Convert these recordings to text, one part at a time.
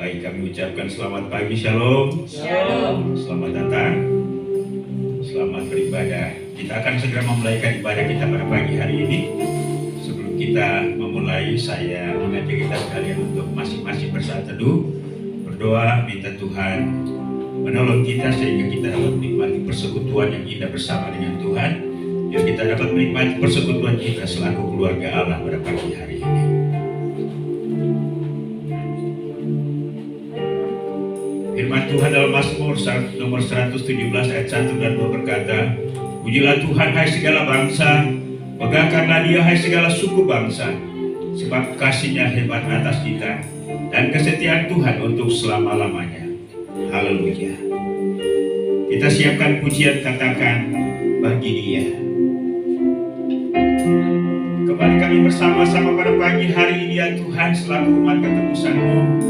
Baik, kami ucapkan selamat pagi, shalom. Shalom. Selamat datang, selamat beribadah. Kita akan segera memulai ibadah kita pada pagi hari ini. Sebelum kita memulai, saya mengajak kita sekalian untuk masing-masing bersaat teduh, berdoa, minta Tuhan menolong kita sehingga kita dapat menikmati persekutuan yang indah bersama dengan Tuhan. Biar kita dapat menikmati persekutuan kita selaku keluarga Allah pada pagi hari ini. Firman Tuhan dalam Mazmur nomor 117 ayat 1 dan 2 berkata, "Pujilah Tuhan hai segala bangsa, megahkanlah Dia hai segala suku bangsa, sebab kasih-Nya hebat atas kita dan kesetiaan Tuhan untuk selama-lamanya." Haleluya. Kita siapkan pujian, katakan bagi Dia. Kembali kami bersama-sama pada pagi hari ini ya Tuhan, selaku umat ketemu-Mu.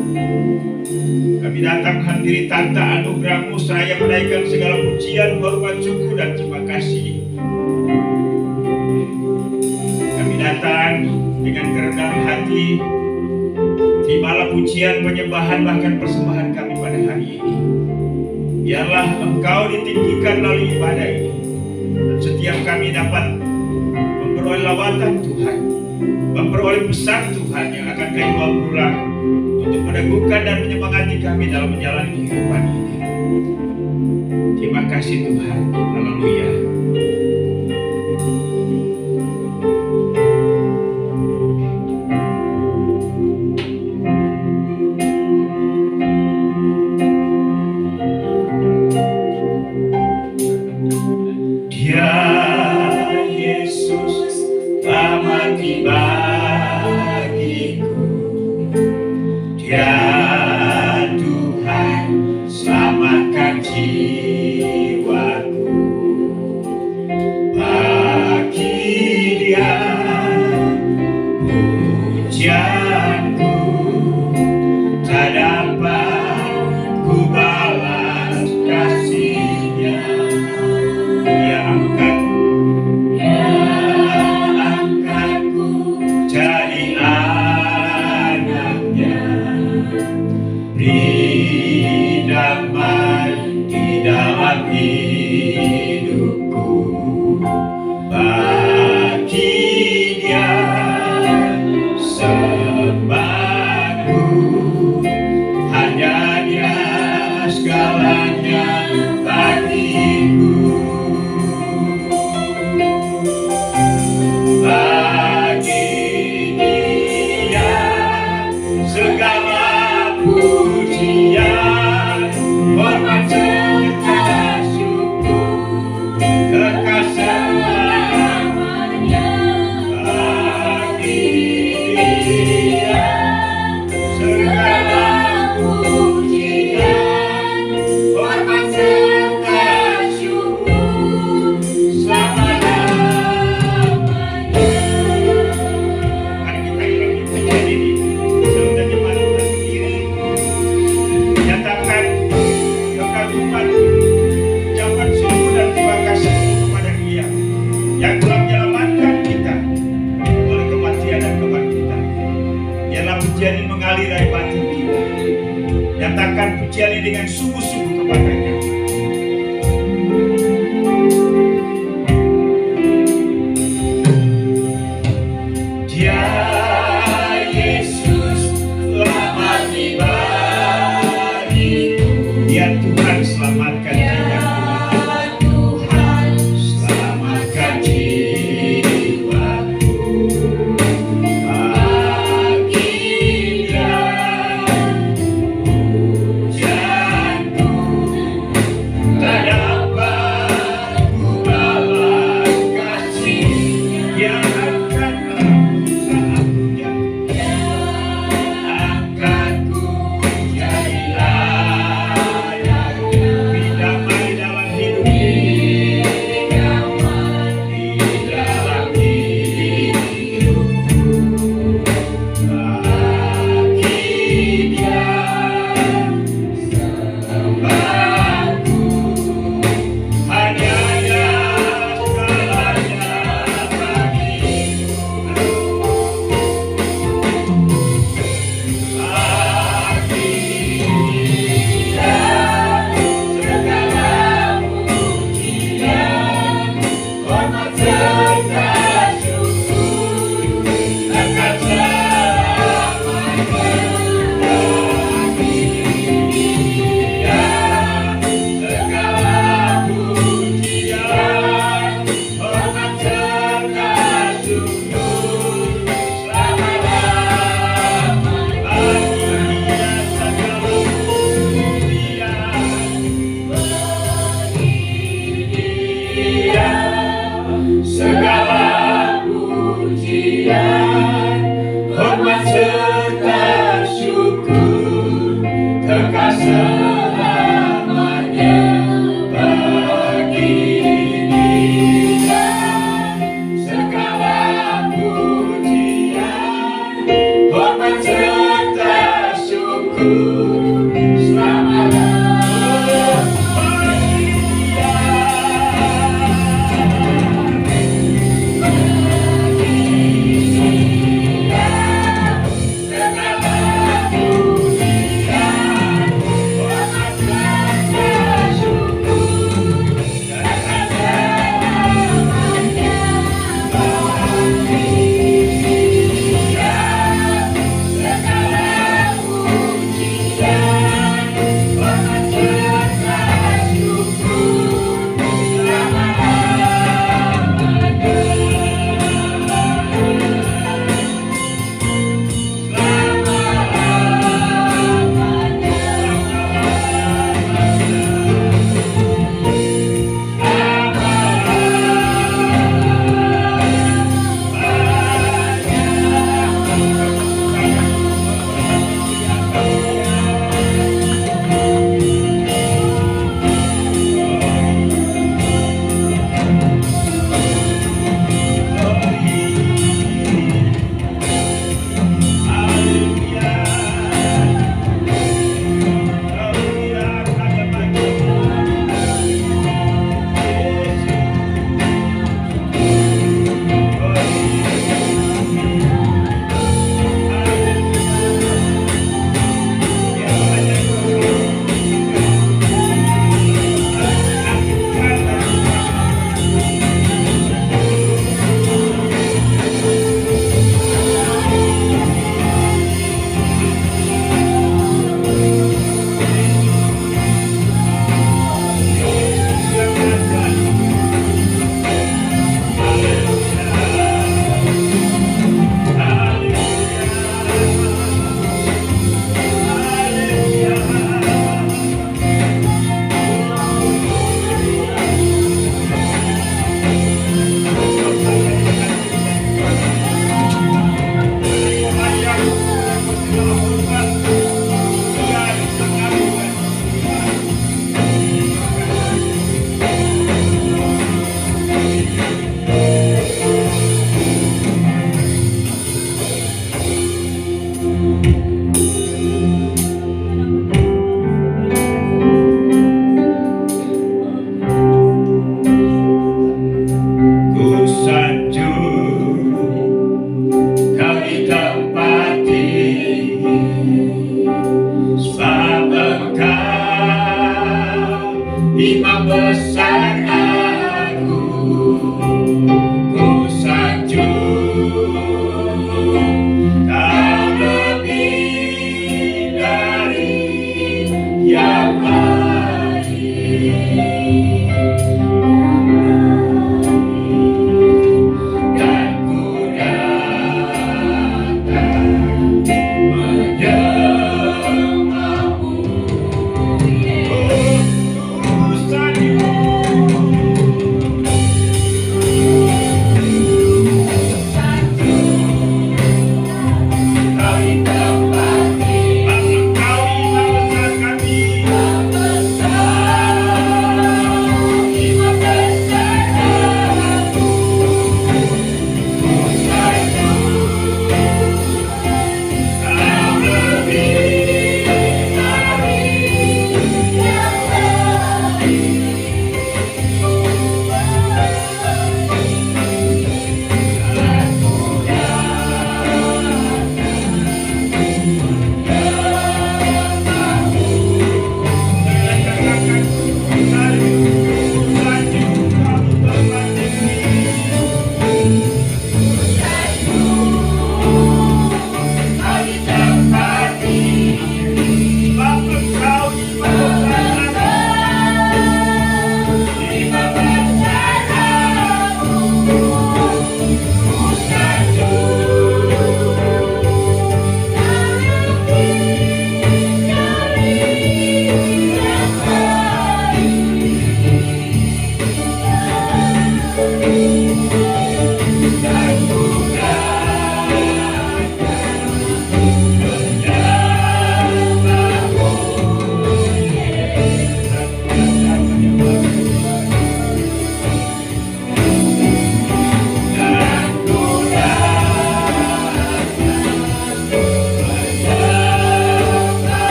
Kami datang hampiri tata anugerah-Mu, seraya menaikkan segala pujian, hormat, syukur, dan terima kasih. Kami datang dengan kerendahan hati. Terimalah pujian, penyembahan, bahkan persembahan kami pada hari ini. Biarlah Engkau ditinggikan melalui ibadah ini, dan setiap kami dapat memperoleh lawatan Tuhan, memperoleh pesan Tuhan yang akan kami bawa pulang untuk meneguhkan dan menyemangati kami dalam menjalani kehidupan ini. Terima kasih Tuhan. Haleluya. Dia Yesus telah mati bagiku. Dia Tuhan selamatkan jiwaku. Bagi Dia pujianku tak dapat ku balas kasih-Nya. Dia angkatku jadi anaknya. Beri damai di dalam hidupku. Bagi Dia sembahku, hanya Dia segalanya bagiku. Bagi Dia segala pujian, hormat serta syukur, kekal selamanya. Bagi Dia segala pujian, hormat serta syukur, selama-lamanya. Mari kita ulangi pujian ini. Saudara jemaat berdiri, nyatakan kekaguman, ucapan syukur dan terima kasih kepada Dia yang telah menyelamatkan kita oleh kematian dan kebangkitan. Biarlah pujian ini mengalir dari batin kita. Nyatakan pujian ini dengan sungguh-sungguh kepada-Nya. Dia Yesus telah mati bagiku. Dia Tuhan selamatkan jiwaku. Selamatkan jiwaku. Bagi Dia pujianku tak dapat ku balas kasih-Nya. Dia angkatku jadi anaknya. Beri damai dalam hidup ini. Di dalam hidupku. Bagi Dia sembahku, hanya Dia segalanya bagiku. selamanya bagi Dia segala pujian, hormat serta syukur selama-lamanya bagi Dia. Segala pujian, hormat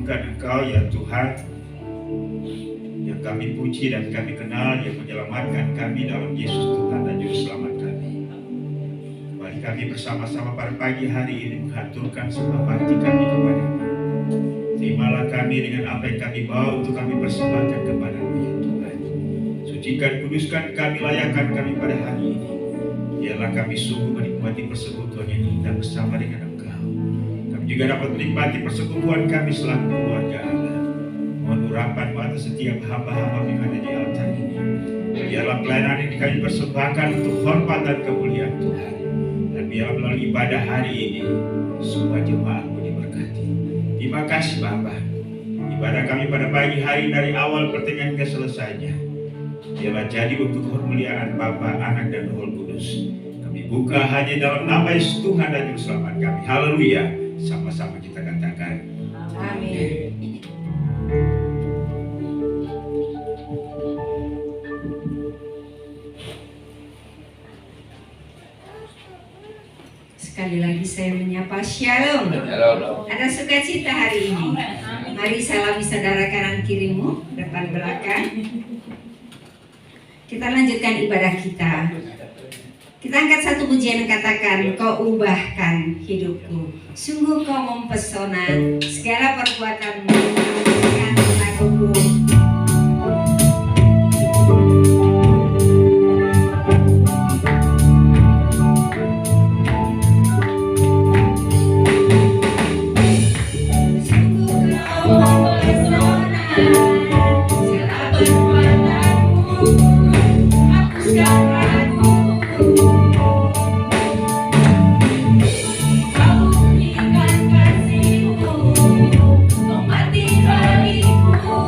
mengagungkan Engkau ya Tuhan, yang kami puji dan kami kenal, yang menyelamatkan kami dalam Yesus Tuhan dan Juru Selamat kami. Mari kami bersama-sama pada pagi hari ini menghaturkan semua bakti kami kepada-Mu. Terimalah kami dengan apa yang kami bawa untuk kami persembahkan kepada-Mu ya Tuhan. Sucikan, kuduskan kami, layakkan kami pada hari ini. Biarlah kami sungguh menikmati persekutuan yang indah bersama dengan Engkau. Kami juga dapat menikmati persekutuan kami selaku keluarga Allah. Mohon urapan-Mu atas setiap hamba-hamba yang ada di altar ini. Biarlah pelayanan ini kami persembahkan untuk hormat dan kemuliaan Tuhan. Dan biarlah melalui ibadah hari ini semua jemaat-Mu diberkati. Terima kasih Bapa. Ibadah kami pada pagi hari dari awal pertengahan hingga selesainya, biarlah jadi untuk kemuliaan Bapa, Anak dan Roh Kudus. Kami buka hanya dalam nama Yesus Tuhan dan Juru Selamat kami. Haleluya. Sama-sama kita katakan Amin. Sekali lagi saya menyapa Shalom. Ada sukacita hari ini. Mari salami saudara kanan kirimu, depan belakang. Kita lanjutkan ibadah kita. Kita angkat satu pujian yang katakan, Kau ubahkan hidupku. Sungguh Kau mempesona, segala perbuatanmu menyenangkan lakuku. Kasihmu, kau mati bagiku.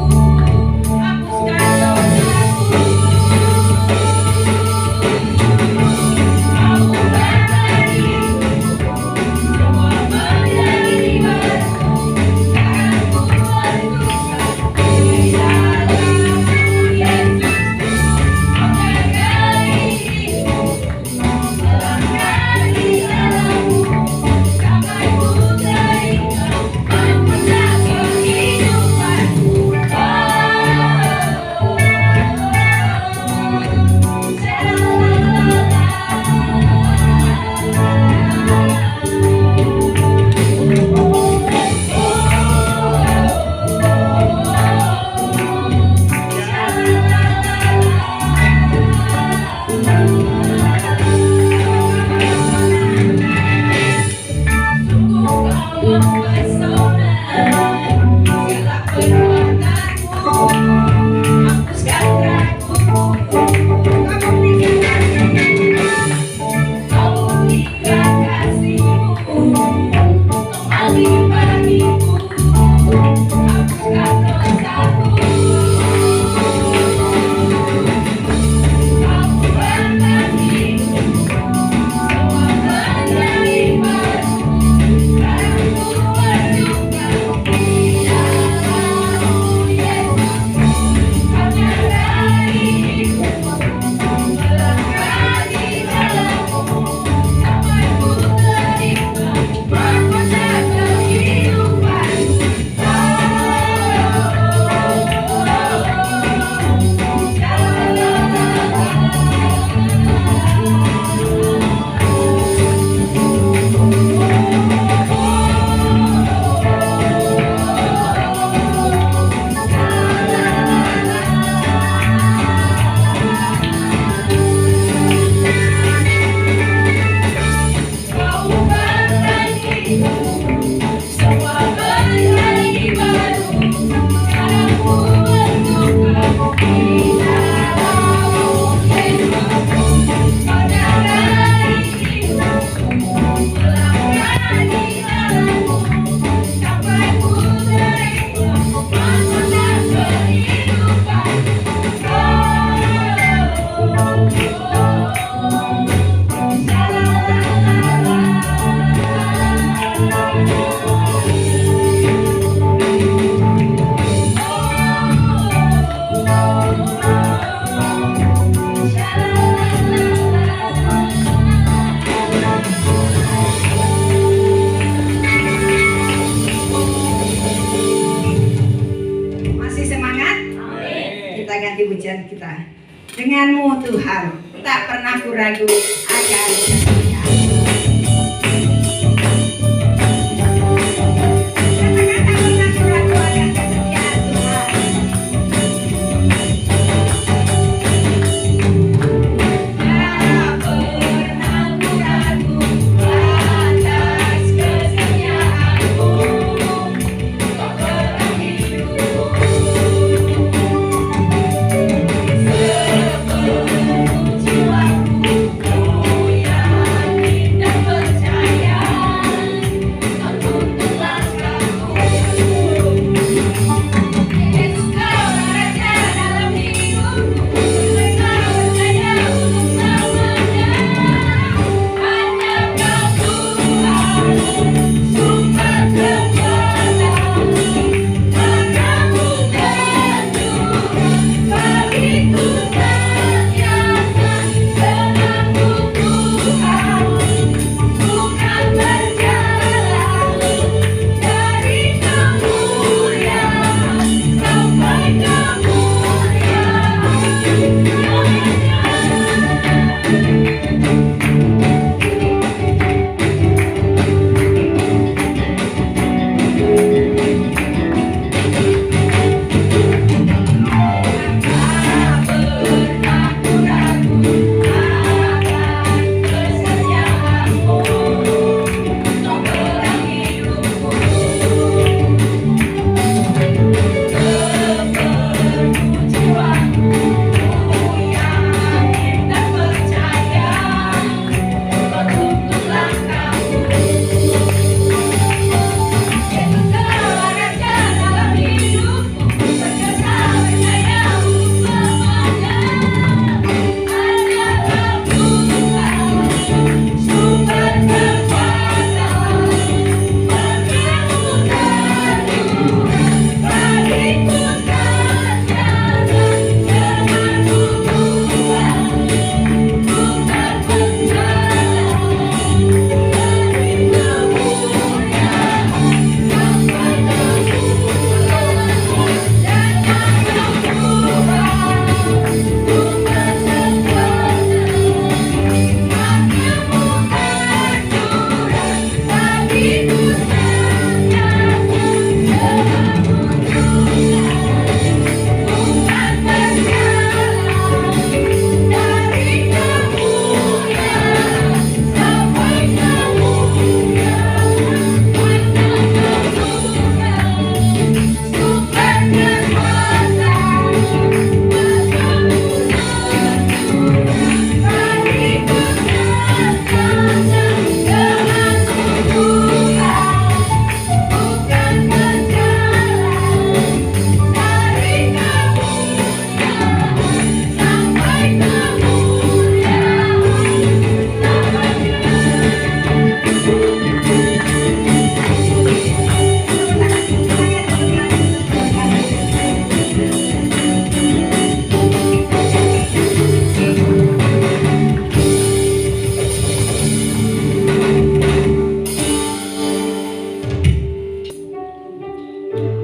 Denganmu Tuhan, tak pernah ku ragu akan kesetiaan.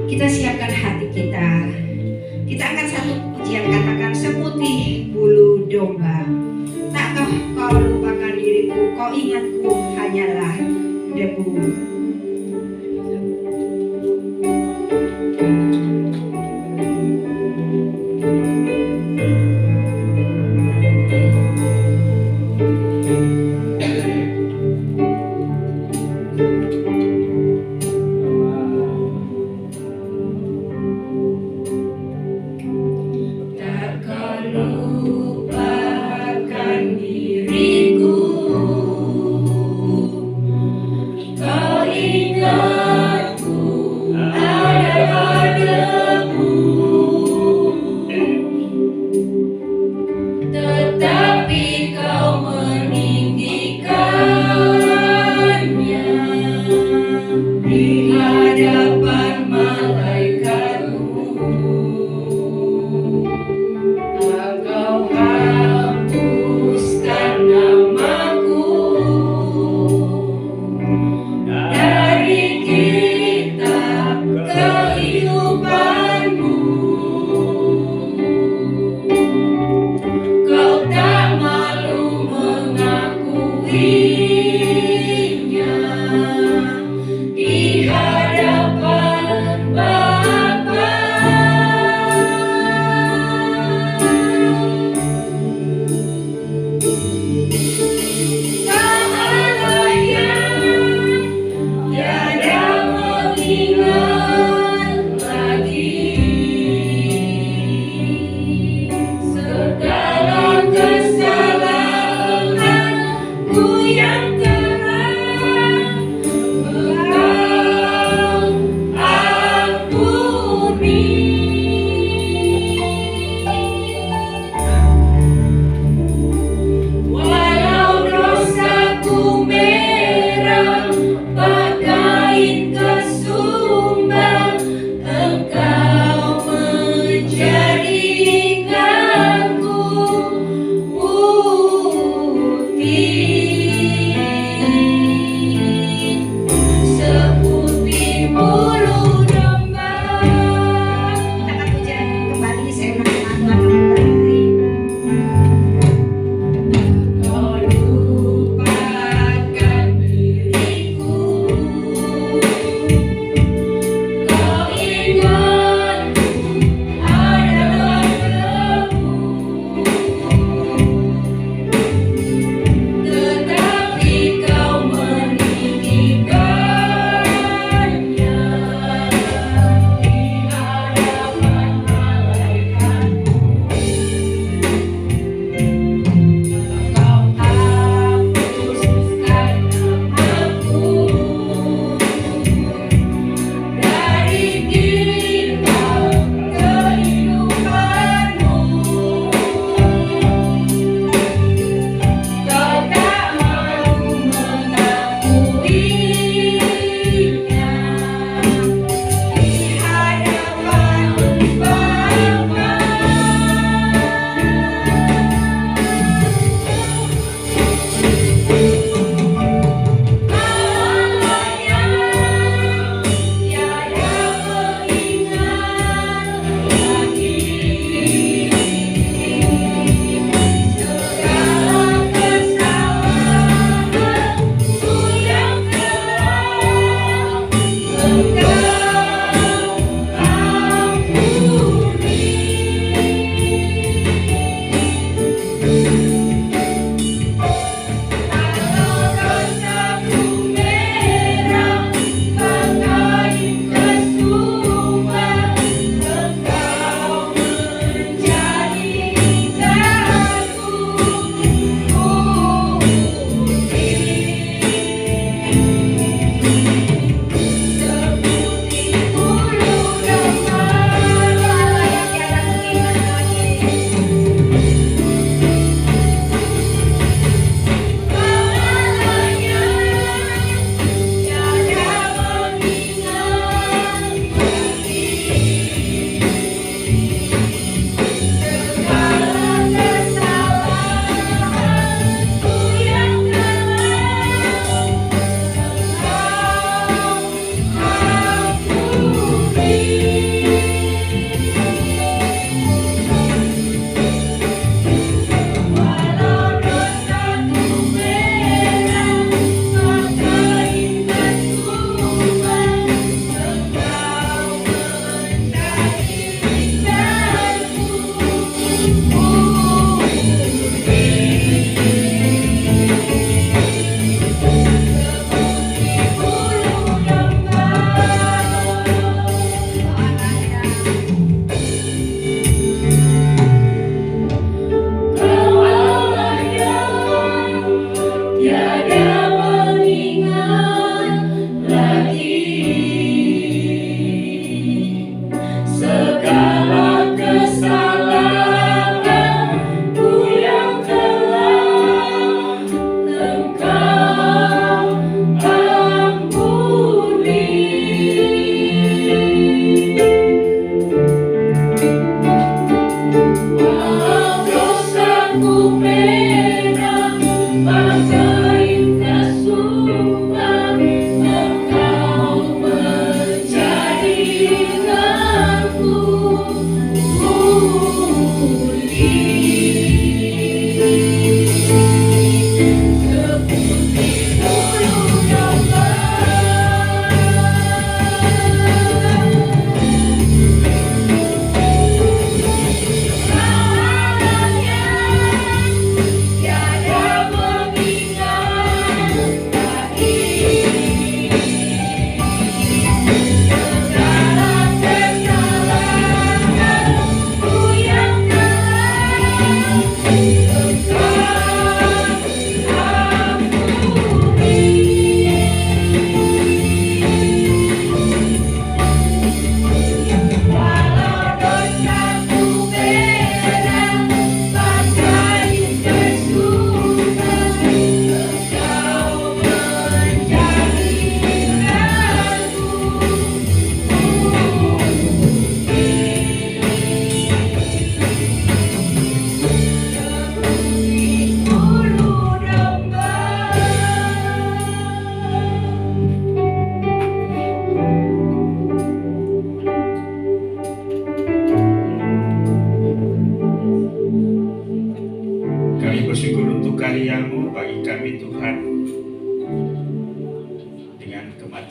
Kita siapkan hati kita. Kita akan satu pujian katakan seputih bulu domba. Takkah kau lupakan diriku, kau ingatku hanyalah debu. Kau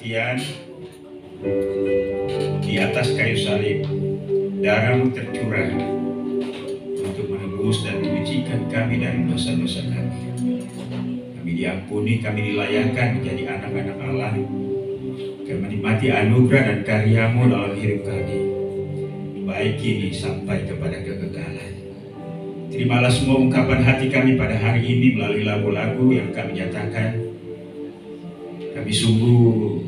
kematian di atas kayu salib, darah-Mu tercurah untuk menebus dan menyucikan kami dari dosa-dosa kami. Kami diampuni, kami dilayakkan menjadi anak-anak Allah. Kami menikmati anugerah dan karya-Mu dalam hidup kami, baik kini sampai kepada kekekalan. Terimalah semua ungkapan hati kami pada hari ini melalui lagu-lagu yang kami nyatakan. Kami sungguh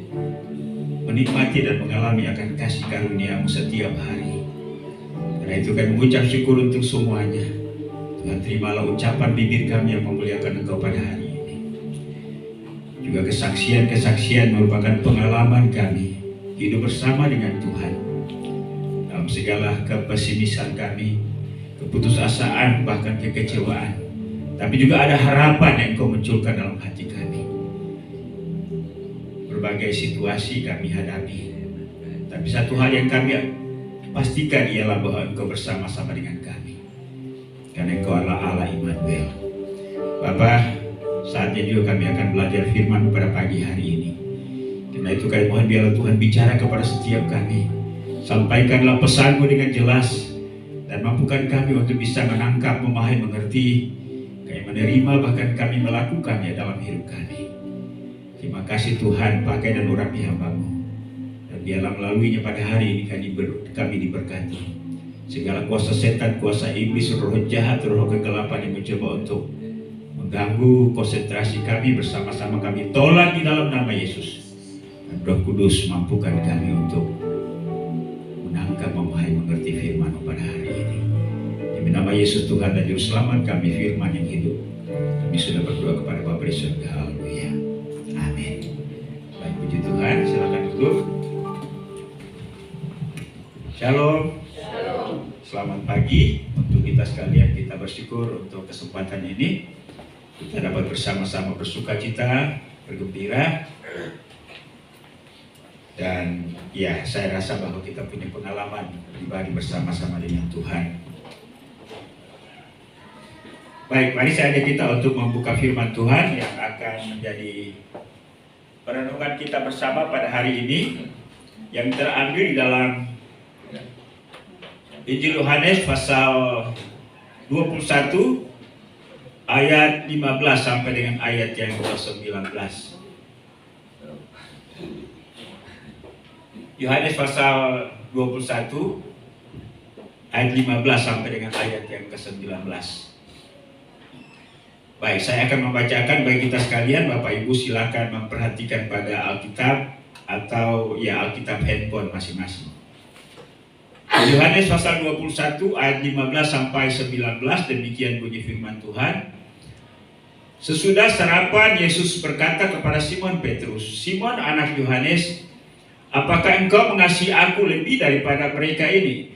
menikmati dan mengalami akan kasih karunia-Mu setiap hari. Karena itu kami mengucap syukur untuk semuanya. Tuhan, terimalah ucapan bibir kami yang memuliakan Engkau pada hari ini. Juga kesaksian-kesaksian merupakan pengalaman kami hidup bersama dengan Tuhan dalam segala kepesimisan kami, keputusasaan, bahkan kekecewaan. Tapi juga ada harapan yang Engkau munculkan dalam hati kami. Berbagai situasi kami hadapi, tapi satu hal yang kami pastikan ialah bahwa Engkau bersama-sama dengan kami, karena Engkau adalah Allah Immanuel. Bapa, saatnya juga kami akan belajar firman pada pagi hari ini. Karena itu kami mohon biarlah Tuhan bicara kepada setiap kami. Sampaikanlah pesan-Mu dengan jelas, dan mampukan kami untuk bisa menangkap, memahami, mengerti, kami menerima, bahkan kami melakukannya dalam hidup kami. Terima kasih Tuhan, pakai dan urapi hamba-Mu, dan biarlah melaluinya pada hari ini kami diberkati. Segala kuasa setan, kuasa iblis, roh jahat, roh kegelapan yang mencoba untuk mengganggu konsentrasi kami bersama-sama kami tolak di dalam nama Yesus. Dan Roh Kudus mampukan kami untuk menangkap, memahami, mengerti firman-Mu pada hari ini. Demi nama Yesus Tuhan dan Juru Selamat kami, firman yang hidup, kami sudah berdoa kepada Bapa di surga. Haleluya. Amin. Baik, puji Tuhan, silakan duduk. Shalom. Selamat pagi untuk kita sekalian. Kita bersyukur untuk kesempatan ini. Kita dapat bersama-sama bersukacita, bergembira. Dan ya, saya rasa bahwa kita punya pengalaman pribadi bersama-sama dengan Tuhan. Baik, mari saya ajak kita untuk membuka firman Tuhan yang akan menjadi perenungan kita bersama pada hari ini, yang terambil di dalam Injil Yohanes pasal 21 ayat 15 sampai dengan ayat yang ke-19. Yohanes pasal 21 ayat 15 sampai dengan ayat yang ke-19. Baik, saya akan membacakan bagi kita sekalian. Bapak Ibu silakan memperhatikan pada Alkitab atau ya Alkitab handphone masing-masing. Yohanes pasal 21 ayat 15 sampai 19, demikian bunyi firman Tuhan. Sesudah sarapan, Yesus berkata kepada Simon Petrus, "Simon anak Yohanes, apakah engkau mengasihi aku lebih daripada mereka ini?"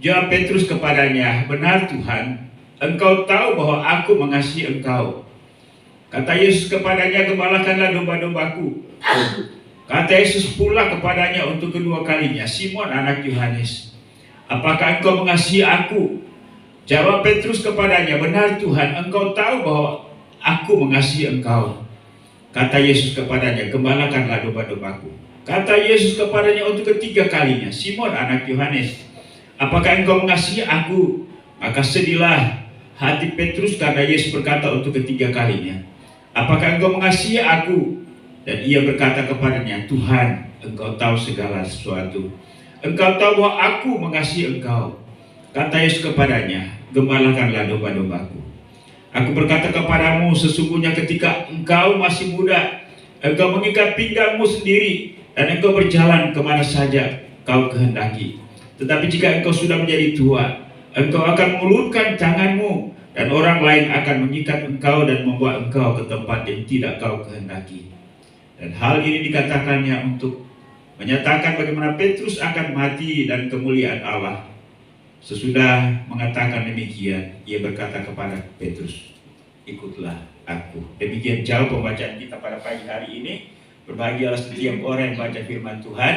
Jawab Petrus kepadanya, "Benar Tuhan, engkau tahu bahwa aku mengasihi engkau." Kata Yesus kepadanya, "Gembalakanlah domba-dombaku." Kata Yesus pula kepadanya untuk kedua kalinya, "Simon anak Yohanes, apakah engkau mengasihi aku?" Jawab Petrus kepadanya, "Benar Tuhan, engkau tahu bahwa aku mengasihi engkau." Kata Yesus kepadanya, "Gembalakanlah domba-dombaku." Kata Yesus kepadanya untuk ketiga kalinya, "Simon anak Yohanes, apakah engkau mengasihi aku?" Maka sedihlah hati Petrus karena Yesus berkata untuk ketiga kalinya, "Apakah engkau mengasihi aku?" Dan ia berkata kepadanya, "Tuhan, engkau tahu segala sesuatu. Engkau tahu bahwa aku mengasihi engkau." Kata Yesus kepadanya, "Gembalakanlah domba-dombaku. Aku berkata kepadamu, sesungguhnya ketika engkau masih muda, engkau mengikat pinggangmu sendiri, dan engkau berjalan kemana saja kau kehendaki. Tetapi jika engkau sudah menjadi tua, engkau akan mengulurkan tanganmu, dan orang lain akan mengikat engkau dan membawa engkau ke tempat yang tidak kau kehendaki." Dan hal ini dikatakannya untuk menyatakan bagaimana Petrus akan mati dan kemuliaan Allah. Sesudah mengatakan demikian, ia berkata kepada Petrus, "Ikutlah aku." Demikian jauh pembacaan kita pada pagi hari ini. Berbahagialah setiap orang yang baca firman Tuhan,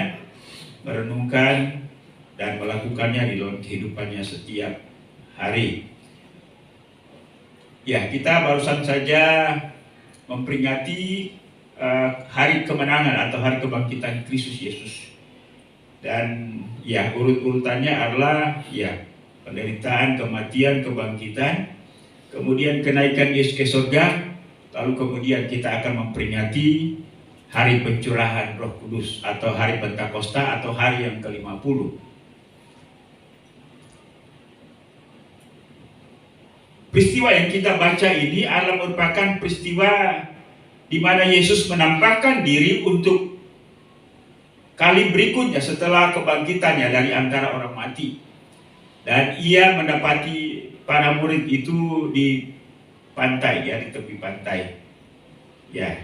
merenungkan dan melakukannya di dalam kehidupannya setiap hari. Ya, kita barusan saja memperingati hari kemenangan atau hari kebangkitan Kristus Yesus. Dan ya, urut-urutannya adalah ya, penderitaan, kematian, kebangkitan, kemudian kenaikan Yesus ke surga, lalu kemudian kita akan memperingati hari pencurahan Roh Kudus atau hari Pentakosta atau hari yang ke-50. Peristiwa yang kita baca ini adalah merupakan peristiwa di mana Yesus menampakkan diri untuk kali berikutnya setelah kebangkitannya dari antara orang mati. Dan ia mendapati para murid itu di pantai, ya, di tepi pantai. Ya,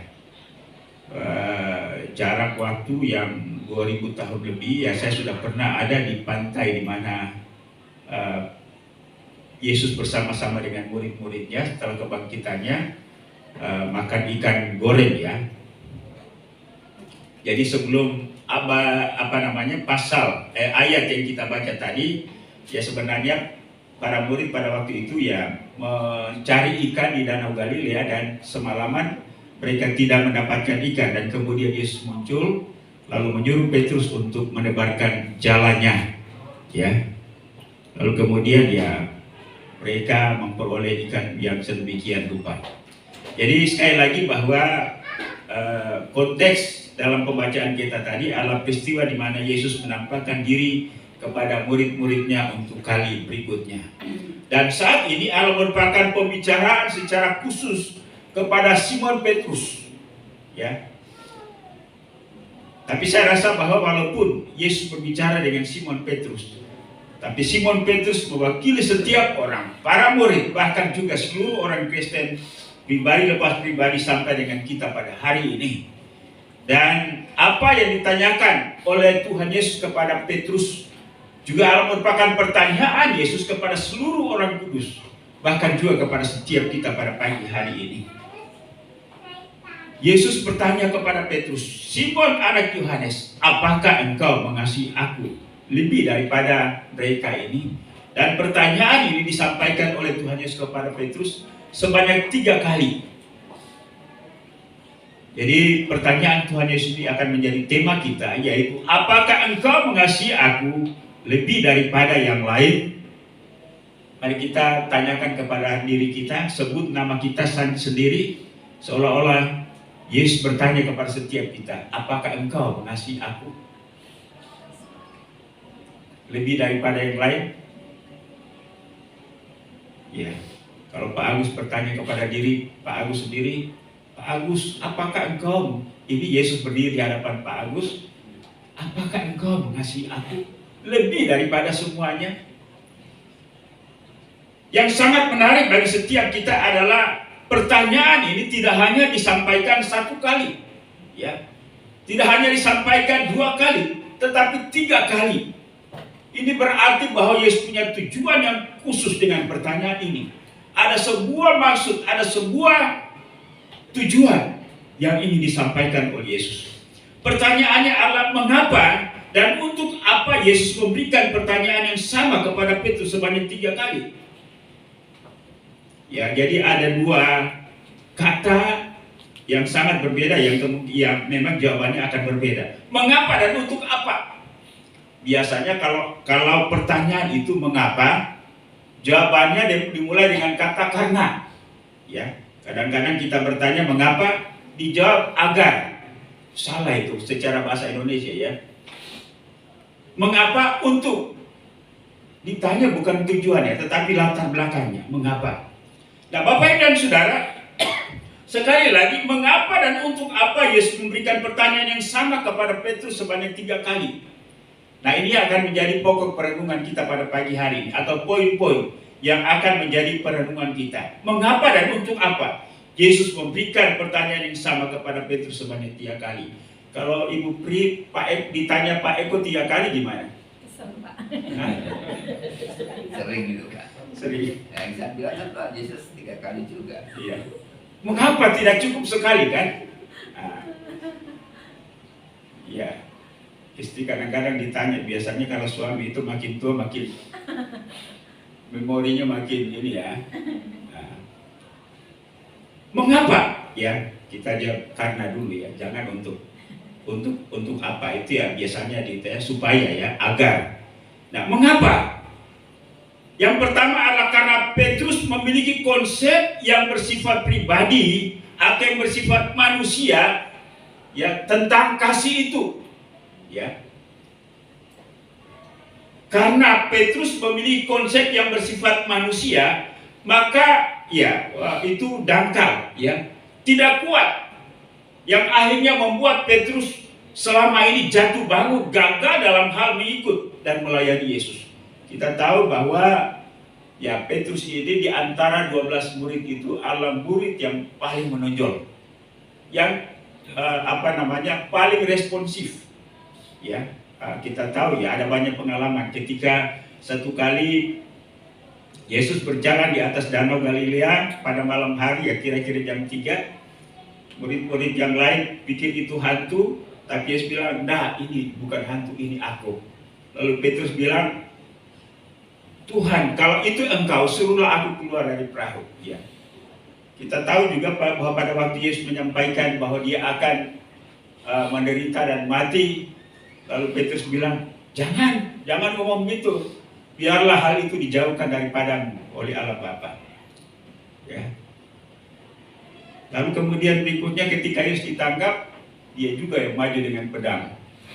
jarak waktu yang 2000 tahun lebih. Ya, saya sudah pernah ada di pantai di mana Yesus bersama-sama dengan murid-muridnya setelah kebangkitannya makan ikan goreng, ya. Jadi sebelum ayat yang kita baca tadi, ya sebenarnya para murid pada waktu itu ya mencari ikan di Danau Galilea dan semalaman mereka tidak mendapatkan ikan, dan kemudian Yesus muncul lalu menyuruh Petrus untuk menebarkan jalannya, ya. Lalu kemudian ya mereka memperoleh ikan yang sedemikian rupa. Jadi sekali lagi bahwa konteks dalam pembacaan kita tadi adalah peristiwa di mana Yesus menampakkan diri kepada murid-muridnya untuk kali berikutnya. Dan saat ini adalah merupakan pembicaraan secara khusus kepada Simon Petrus, ya. Tapi saya rasa bahwa walaupun Yesus berbicara dengan Simon Petrus, tapi Simon Petrus mewakili setiap orang, para murid, bahkan juga seluruh orang Kristen, pribadi lepas pribadi sampai dengan kita pada hari ini. Dan apa yang ditanyakan oleh Tuhan Yesus kepada Petrus juga merupakan pertanyaan Yesus kepada seluruh orang kudus, bahkan juga kepada setiap kita pada pagi hari ini. Yesus bertanya kepada Petrus, "Simon anak Yohanes, apakah engkau mengasihi aku lebih daripada mereka ini?" Dan pertanyaan ini disampaikan oleh Tuhan Yesus kepada Petrus sebanyak 3 kali. Jadi pertanyaan Tuhan Yesus ini akan menjadi tema kita, yaitu apakah engkau mengasihi aku lebih daripada yang lain? Mari kita tanyakan kepada diri kita, sebut nama kita sendiri, seolah-olah Yesus bertanya kepada setiap kita, apakah engkau mengasihi aku lebih daripada yang lain? Ya, kalau Pak Agus bertanya kepada diri Pak Agus sendiri, Pak Agus, apakah engkau, ini Yesus berdiri di hadapan Pak Agus, apakah engkau mengasihi aku lebih daripada semuanya? Yang sangat menarik bagi setiap kita adalah pertanyaan ini tidak hanya disampaikan 1 kali, ya, tidak hanya disampaikan 2 kali, tetapi 3 kali. Ini berarti bahwa Yesus punya tujuan yang khusus dengan pertanyaan ini. Ada sebuah maksud, ada sebuah tujuan yang ingin disampaikan oleh Yesus. Pertanyaannya adalah mengapa dan untuk apa Yesus memberikan pertanyaan yang sama kepada Petrus sebanyak 3 kali. Ya, jadi ada 2 kata yang sangat berbeda yang memang jawabannya akan berbeda. Mengapa dan untuk apa? Biasanya kalau pertanyaan itu mengapa, jawabannya dimulai dengan kata karena. Ya, kadang-kadang kita bertanya mengapa, dijawab agar. Salah itu secara bahasa Indonesia, ya. Mengapa untuk? Ditanya bukan tujuannya, tetapi latar belakangnya. Mengapa? Nah, Bapak dan Saudara, sekali lagi, mengapa dan untuk apa Yesus memberikan pertanyaan yang sama kepada Petrus sebanyak 3 kali? Nah, ini akan menjadi pokok perenungan kita pada pagi hari ini, atau poin-poin yang akan menjadi perenungan kita. Mengapa dan untuk apa Yesus memberikan pertanyaan yang sama kepada Petrus sebanyak 3 kali? Kalau Ibu Pri, ditanya Pak Eko 3 kali gimana? Kesel, Pak. Sering gitu, Pak. Sering. Yang saya bilang Pak Yesus 3 kali juga. Iya. Mengapa tidak cukup sekali, kan? Iya. Istri kadang-kadang ditanya, biasanya kalau suami itu makin tua makin memorinya makin ini, ya. Nah, mengapa? Ya, Kita jawab karena dulu ya, jangan untuk apa itu ya, biasanya supaya ya, agar. Nah, mengapa? Yang pertama adalah karena Petrus memiliki konsep yang bersifat pribadi atau yang bersifat manusia ya, tentang kasih itu ya. Karena Petrus memiliki konsep yang bersifat manusia, maka ya itu dangkal ya, tidak kuat, yang akhirnya membuat Petrus selama ini jatuh bangun, gagal dalam hal mengikut dan melayani Yesus. Kita tahu bahwa ya Petrus ini di antara 12 murid itu adalah murid yang paling menonjol, yang paling responsif ya. Kita tahu ya, ada banyak pengalaman ketika satu kali Yesus berjalan di atas danau Galilea pada malam hari ya, kira-kira jam 3. Murid-murid yang lain pikir itu hantu, tapi Yesus bilang, "Nah, ini bukan hantu, ini aku." Lalu Petrus bilang, "Tuhan, kalau itu engkau, suruhlah aku keluar dari perahu." Ya. Kita tahu juga bahwa pada waktu Yesus menyampaikan bahwa dia akan menderita dan mati, lalu Petrus bilang, jangan ngomong gitu. Biarlah hal itu dijauhkan daripadamu oleh Allah Bapa. Ya. Lalu kemudian berikutnya ketika Yesus ditangkap, dia juga yang maju dengan pedang.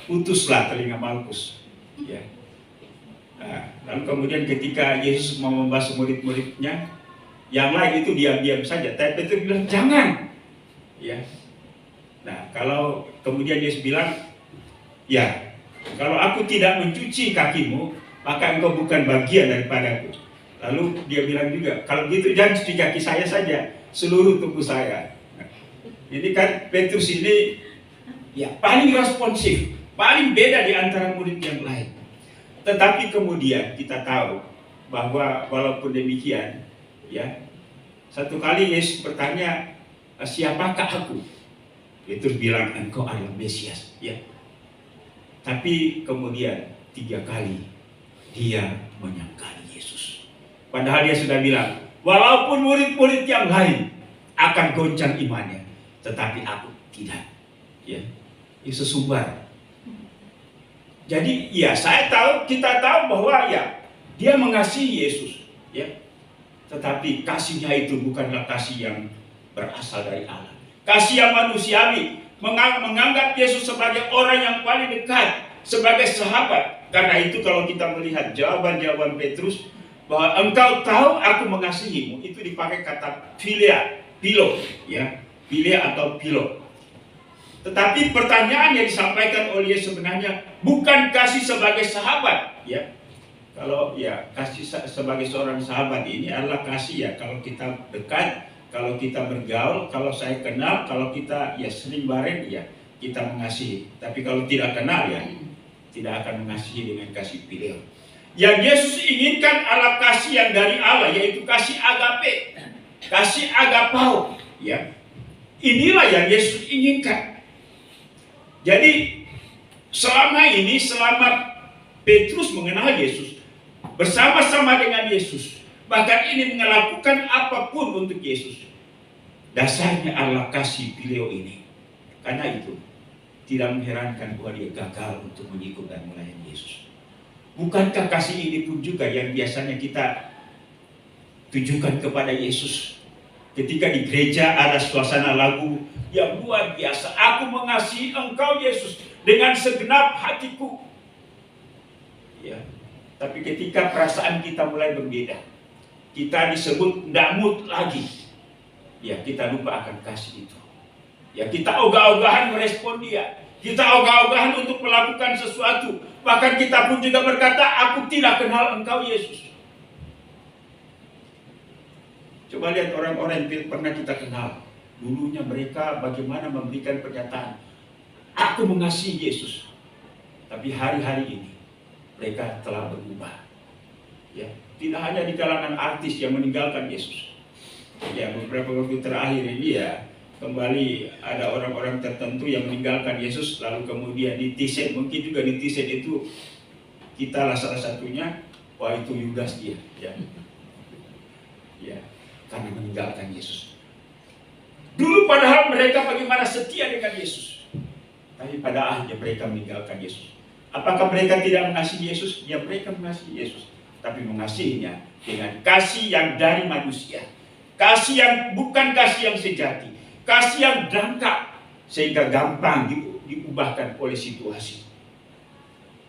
Putuslah telinga Malkus. Ya. Nah, lalu kemudian ketika Yesus mau membasuh murid-muridnya, yang lain itu diam-diam saja. Tapi Petrus bilang, jangan. Ya. Nah, kalau kemudian Yesus bilang, ya, kalau aku tidak mencuci kakimu, maka engkau bukan bagian daripadaku. Lalu dia bilang juga, kalau gitu jangan cuci kaki saya saja, seluruh tubuh saya. Nah, ini kan Petrus ini ya paling responsif, paling beda di antara murid yang lain. Tetapi kemudian kita tahu bahwa walaupun demikian, ya, satu kali Yesus bertanya, siapakah aku? Petrus bilang, engkau adalah Mesias. Ya. Tapi kemudian 3 kali dia menyangkali Yesus. Padahal dia sudah bilang, walaupun murid-murid yang lain akan goncang imannya, tetapi aku tidak. Ya, Yesus sumber. Jadi ya kita tahu bahwa ya dia mengasihi Yesus. Ya, tetapi kasihnya itu bukanlah kasih yang berasal dari Allah. Kasih yang manusiawi, menganggap Yesus sebagai orang yang paling dekat, sebagai sahabat. Karena itu kalau kita melihat jawaban-jawaban Petrus, bahwa engkau tahu aku mengasihimu, itu dipakai kata philia, philo, ya, philia atau philo. Tetapi pertanyaan yang disampaikan oleh Yesus sebenarnya bukan kasih sebagai sahabat, ya. Kalau ya kasih sebagai seorang sahabat ini adalah kasih ya, kalau kita dekat, kalau kita bergaul, kalau saya kenal, kalau kita ya sering bareng, ya kita mengasihi. Tapi kalau tidak kenal ya tidak akan mengasihi dengan kasih phileo. Yang Yesus inginkan adalah kasih yang dari Allah, yaitu kasih agape, kasih agapao. Ya, inilah yang Yesus inginkan. Jadi selama Petrus mengenal Yesus, bersama-sama dengan Yesus, bahkan ini melakukan apapun untuk Yesus, dasarnya adalah kasih phileo ini. Karena itu tidak mengherankan bahwa dia gagal untuk mengikut dan melayani Yesus. Bukankah kasih ini pun juga yang biasanya kita tunjukkan kepada Yesus? Ketika di gereja ada suasana lagu yang luar biasa, aku mengasihi engkau Yesus dengan segenap hatiku. Ya, tapi ketika perasaan kita mulai berbeda, kita disebut damut lagi, ya kita lupa akan kasih itu. Ya kita ogah-ogahan merespon dia. Kita ogah-ogahan untuk melakukan sesuatu. Bahkan kita pun juga berkata, aku tidak kenal engkau Yesus. Coba lihat orang-orang yang pernah kita kenal. Dulunya mereka bagaimana memberikan pernyataan, aku mengasihi Yesus. Tapi hari-hari ini mereka telah berubah. Ya, tidak hanya di kalangan artis yang meninggalkan Yesus. Ya, beberapa waktu terakhir ini ya, kembali ada orang-orang tertentu yang meninggalkan Yesus, lalu kemudian netizen, mungkin juga netizen itu kita lah salah satunya, wah itu Yudas dia, ya, ya, karena meninggalkan Yesus. Dulu padahal mereka bagaimana setia dengan Yesus, tapi pada akhirnya mereka meninggalkan Yesus. Apakah mereka tidak mengasihi Yesus? Ya, mereka mengasihi Yesus, tapi mengasihinya dengan kasih yang dari manusia. Kasih yang bukan kasih yang sejati, kasih yang dangkal, sehingga gampang diubahkan oleh situasi.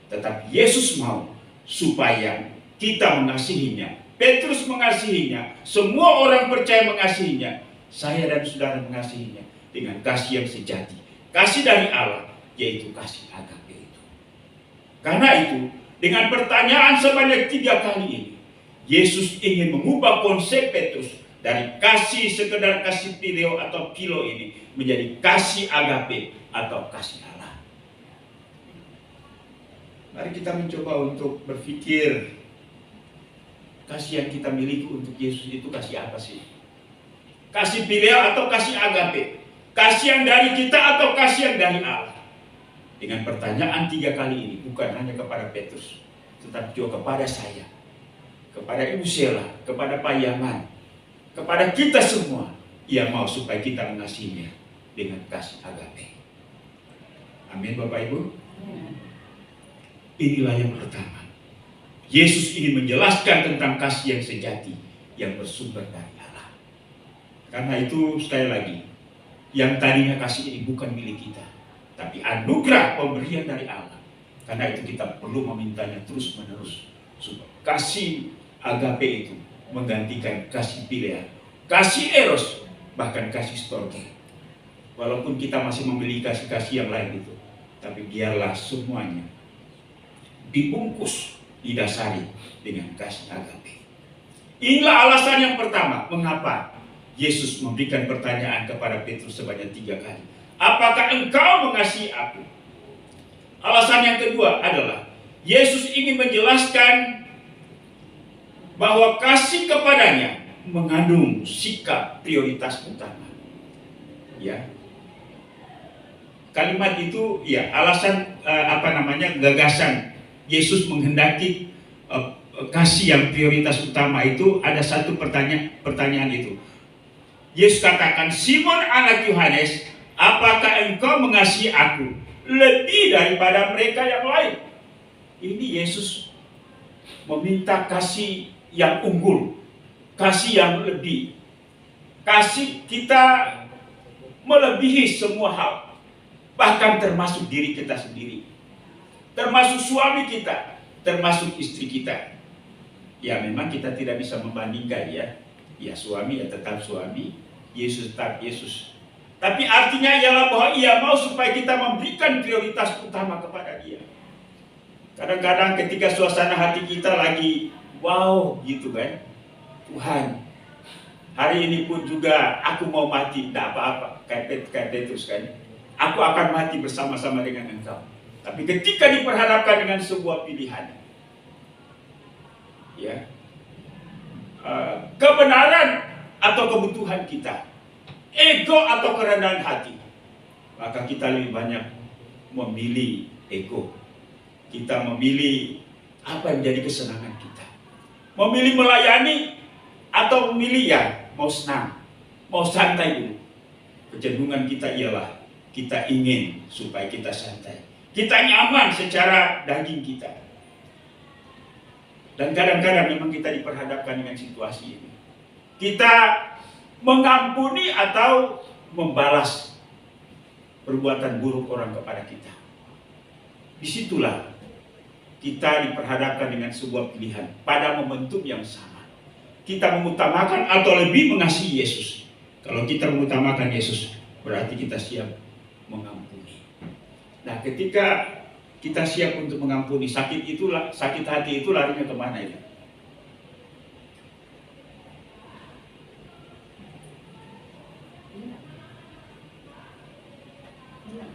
Tetapi Yesus mau supaya kita mengasihinya. Petrus mengasihinya, semua orang percaya mengasihinya. Saya dan saudara mengasihinya dengan kasih yang sejati, kasih dari Allah, yaitu kasih agape itu. Karena itu, dengan pertanyaan sebanyak 3 kali ini, Yesus ingin mengubah konsep Petrus dari kasih sekedar kasih phileo atau philo ini menjadi kasih agape atau kasih Allah. Mari kita mencoba untuk berpikir, kasih yang kita miliki untuk Yesus itu kasih apa sih? Kasih phileo atau kasih agape? Kasih yang dari kita atau kasih yang dari Allah? Dengan pertanyaan 3 kali ini, bukan hanya kepada Petrus, tetapi juga kepada saya, kepada Ibu Sela, kepada Pak Yaman, kepada kita semua. Ia mau supaya kita mengasihinya dengan kasih agape. Amin Bapak Ibu. Inilah yang pertama. Yesus ingin menjelaskan tentang kasih yang sejati, yang bersumber dari Allah. Karena itu sekali lagi, yang tadinya kasih ini bukan milik kita, tapi anugerah pemberian dari Allah. Karena itu kita perlu memintanya terus menerus, supaya kasih agape itu menggantikan kasih phileo, kasih eros, bahkan kasih storge. Walaupun kita masih memiliki kasih-kasih yang lain itu, tapi biarlah semuanya dibungkus, didasari dengan kasih agape. Inilah alasan yang pertama, mengapa Yesus memberikan pertanyaan kepada Petrus sebanyak 3 kali. Apakah engkau mengasihi aku? Alasan yang kedua adalah Yesus ingin menjelaskan bahwa kasih kepadanya mengandung sikap prioritas utama. Ya, kalimat itu ya alasan gagasan Yesus menghendaki kasih yang prioritas utama itu. Ada satu pertanyaan itu. Yesus katakan, Simon anak Yohanes, apakah engkau mengasihi aku lebih daripada mereka yang lain? Ini Yesus meminta kasih yang unggul, kasih yang lebih, kasih kita melebihi semua hal, bahkan termasuk diri kita sendiri, termasuk suami kita, termasuk istri kita. Ya memang kita tidak bisa membandingkan ya suami ya tetap suami, Yesus tetap Yesus. Tapi artinya ialah bahwa ia mau supaya kita memberikan prioritas utama kepada dia. Kadang-kadang ketika suasana hati kita lagi wow gitu kan, Tuhan hari ini pun juga aku mau mati, tidak apa-apa, kayak Petrus kan, aku akan mati bersama-sama dengan engkau. Tapi ketika diperhadapkan dengan sebuah pilihan, ya, kebenaran atau kebutuhan kita, ego atau kerendahan hati, maka kita lebih banyak memilih ego. Kita memilih apa yang menjadi kesenangan kita, memilih melayani atau memilih mau senang, mau santai dulu. Kecenderungan kita ialah kita ingin supaya kita santai, kita nyaman secara daging kita. Dan kadang-kadang memang kita diperhadapkan dengan situasi ini. Kita mengampuni atau membalas perbuatan buruk orang kepada kita. Disitulah kita diperhadapkan dengan sebuah pilihan pada momentum yang sama. Kita mengutamakan atau lebih mengasihi Yesus. Kalau kita mengutamakan Yesus, berarti kita siap mengampuni. Nah, ketika kita siap untuk mengampuni, sakit hati itu larinya kemana itu?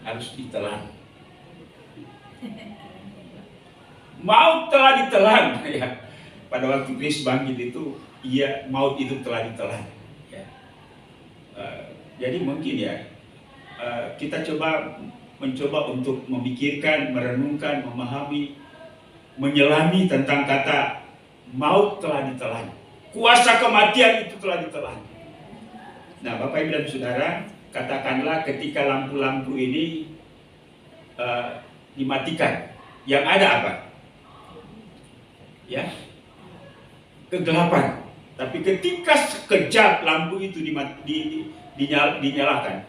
Harus ditelan. Maut telah ditelan. Ya. Pada waktu Kristus bangkit itu, maut itu telah ditelan. Ya. Jadi mungkin kita mencoba untuk memikirkan, merenungkan, memahami, menyelami tentang kata maut telah ditelan. Kuasa kematian itu telah ditelan. Nah, Bapak Ibu dan Saudara, katakanlah ketika lampu-lampu ini dimatikan, yang ada apa? Ya, kegelapan. Tapi ketika sekejap lampu itu dinyalakan,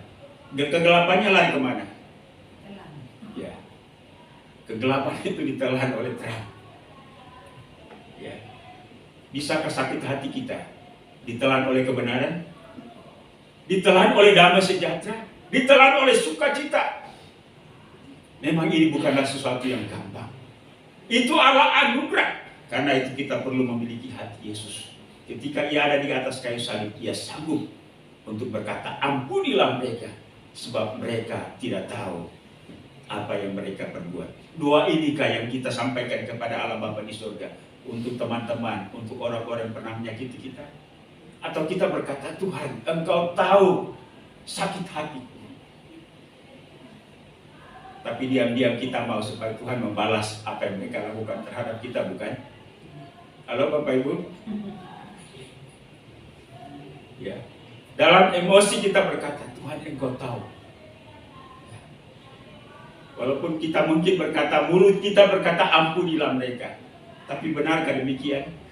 kegelapannya lari kemana? Ya, kegelapan itu ditelan oleh terang. Ya, bisakah sakit hati kita ditelan oleh kebenaran? Ditelan oleh damai sejahtera, ditelan oleh sukacita. Memang ini bukanlah sesuatu yang gampang. Itu adalah anugerah. Karena itu kita perlu memiliki hati Yesus. Ketika ia ada di atas kayu salib, ia sanggup untuk berkata, ampunilah mereka, sebab mereka tidak tahu apa yang mereka perbuat. Doa inikah yang kita sampaikan kepada Allah Bapa di surga, untuk teman-teman, untuk orang-orang yang pernah menyakiti kita? Atau kita berkata, Tuhan, Engkau tahu sakit hatiku. Tapi diam-diam kita mau supaya Tuhan membalas apa yang mereka lakukan terhadap kita, bukan? Halo Bapak Ibu? Ya. Dalam emosi kita berkata, Tuhan Engkau tahu. Walaupun kita mungkin berkata, mulut kita berkata, ampunilah mereka. Tapi benarkah demikian?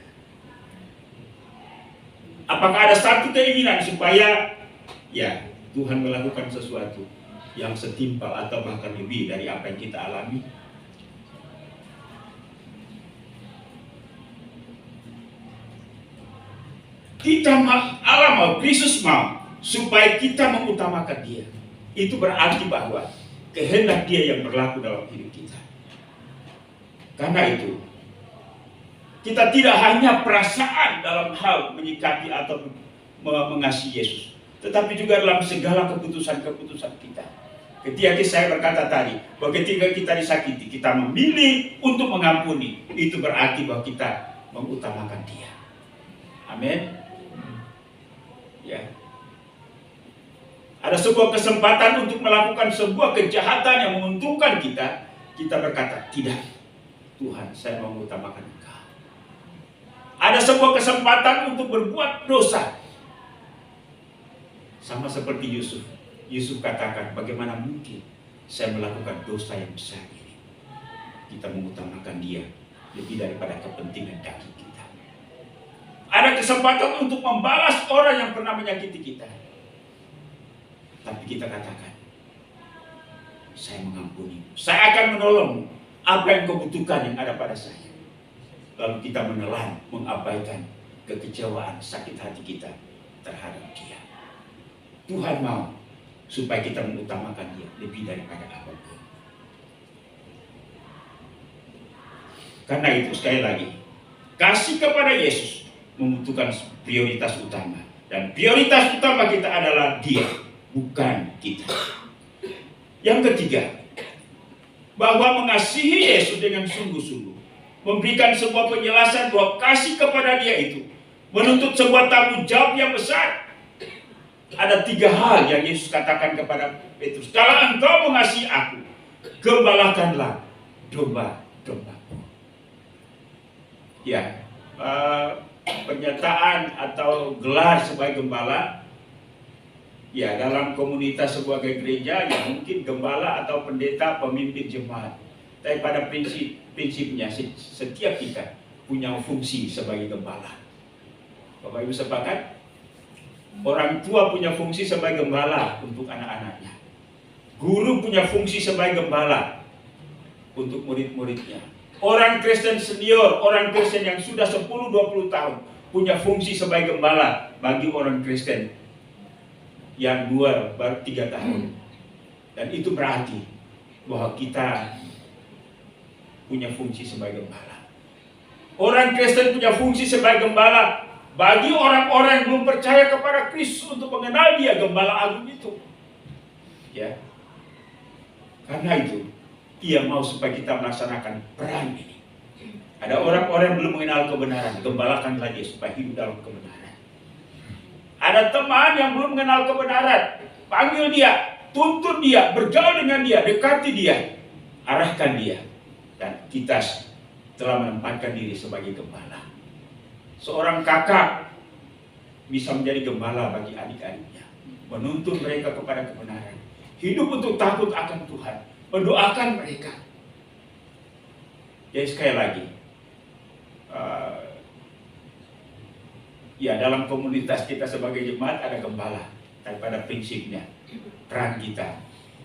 Apakah ada satu keinginan supaya ya Tuhan melakukan sesuatu yang setimpal atau bahkan lebih dari apa yang kita alami? Allah mau, Kristus mau supaya kita mengutamakan Dia. Itu berarti bahwa kehendak Dia yang berlaku dalam hidup kita. Karena itu kita tidak hanya perasaan dalam hal menyikapi atau mengasihi Yesus, tetapi juga dalam segala keputusan-keputusan kita. Ketika saya berkata tadi, bahwa ketika kita disakiti, kita memilih untuk mengampuni, itu berarti bahwa kita mengutamakan Dia. Amin. Ya. Ada sebuah kesempatan untuk melakukan sebuah kejahatan yang menguntungkan kita, kita berkata, tidak, Tuhan, saya mau mengutamakan Engkau. Ada sebuah kesempatan untuk berbuat dosa. Sama seperti Yusuf. Yusuf katakan, bagaimana mungkin saya melakukan dosa yang besar ini? Kita mengutamakan Dia lebih daripada kepentingan daging kita. Ada kesempatan untuk membalas orang yang pernah menyakiti kita. Tapi kita katakan, saya mengampuni. Saya akan menolong apa yang kau butuhkan yang ada pada saya. Lalu kita menelan, mengabaikan kekecewaan, sakit hati kita terhadap Dia. Tuhan mau supaya kita mengutamakan Dia lebih daripada apapun. Karena itu sekali lagi, kasih kepada Yesus membutuhkan prioritas utama. Dan prioritas utama kita adalah Dia, bukan kita. Yang ketiga, bahwa mengasihi Yesus dengan sungguh-sungguh, memberikan sebuah penjelasan bahwa kasih kepada Dia itu menuntut sebuah tanggung jawab yang besar. Ada 3 hal yang Yesus katakan kepada Petrus. Kalau engkau mengasihi aku, gembalakanlah domba-dombaku. Ya, pernyataan atau gelar sebagai gembala, ya dalam komunitas sebuah gereja, ya mungkin gembala atau pendeta, pemimpin jemaat. Tapi pada prinsipnya setiap kita punya fungsi sebagai gembala. Bapak Ibu sepakat? Orang tua punya fungsi sebagai gembala untuk anak-anaknya. Guru punya fungsi sebagai gembala untuk murid-muridnya. Orang Kristen senior, orang Kristen yang sudah 10-20 tahun punya fungsi sebagai gembala bagi orang Kristen yang 2 baru 3 tahun. Dan itu berarti bahwa kita punya fungsi sebagai gembala. Orang Kristen punya fungsi sebagai gembala bagi orang-orang yang belum percaya kepada Kristus untuk mengenal Dia, gembala agung itu. Ya. Karena itu, Ia mau supaya kita melaksanakan peran ini. Ada orang-orang yang belum mengenal kebenaran, gembalakanlah dia supaya hidup dalam kebenaran. Ada teman yang belum mengenal kebenaran, panggil dia, tuntun dia, bergaul dengan dia, dekati dia, arahkan dia. Dan kita telah menempatkan diri sebagai gembala. Seorang kakak bisa menjadi gembala bagi adik-adiknya. menuntun mereka kepada kebenaran, hidup untuk takut akan Tuhan, mendoakan mereka. Jadi sekali lagi, ya dalam komunitas kita sebagai jemaat ada gembala, dan pada prinsipnya peran kita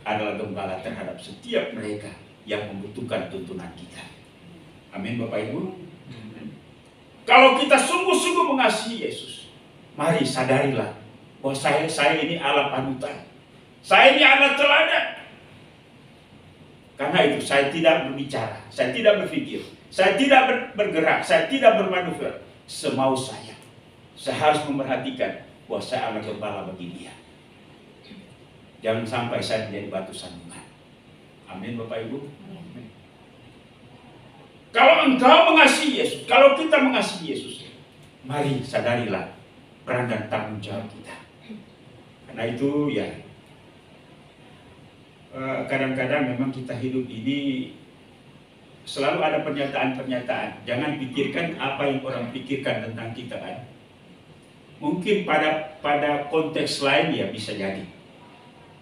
adalah gembala terhadap setiap mereka yang membutuhkan tuntunan kita. Amin Bapak Ibu. Kalau kita sungguh-sungguh mengasihi Yesus, mari sadarilah bahwa saya ini Allah panutan, saya ini anak teladan. Karena itu saya tidak berbicara, saya tidak berpikir, saya tidak bergerak, saya tidak bermanuver semau saya. Saya harus memperhatikan bahwa saya adalah gembala bagi dia. Jangan sampai saya menjadi batu sandungan. Amin Bapak Ibu. Kalau engkau mengasihi Yesus, kalau kita mengasihi Yesus, mari sadarilah peran dan tanggung jawab kita. Karena itu ya, kadang-kadang memang kita hidup ini selalu ada pernyataan-pernyataan. Jangan pikirkan apa yang orang pikirkan tentang kita kan. Mungkin pada konteks lain ya bisa jadi.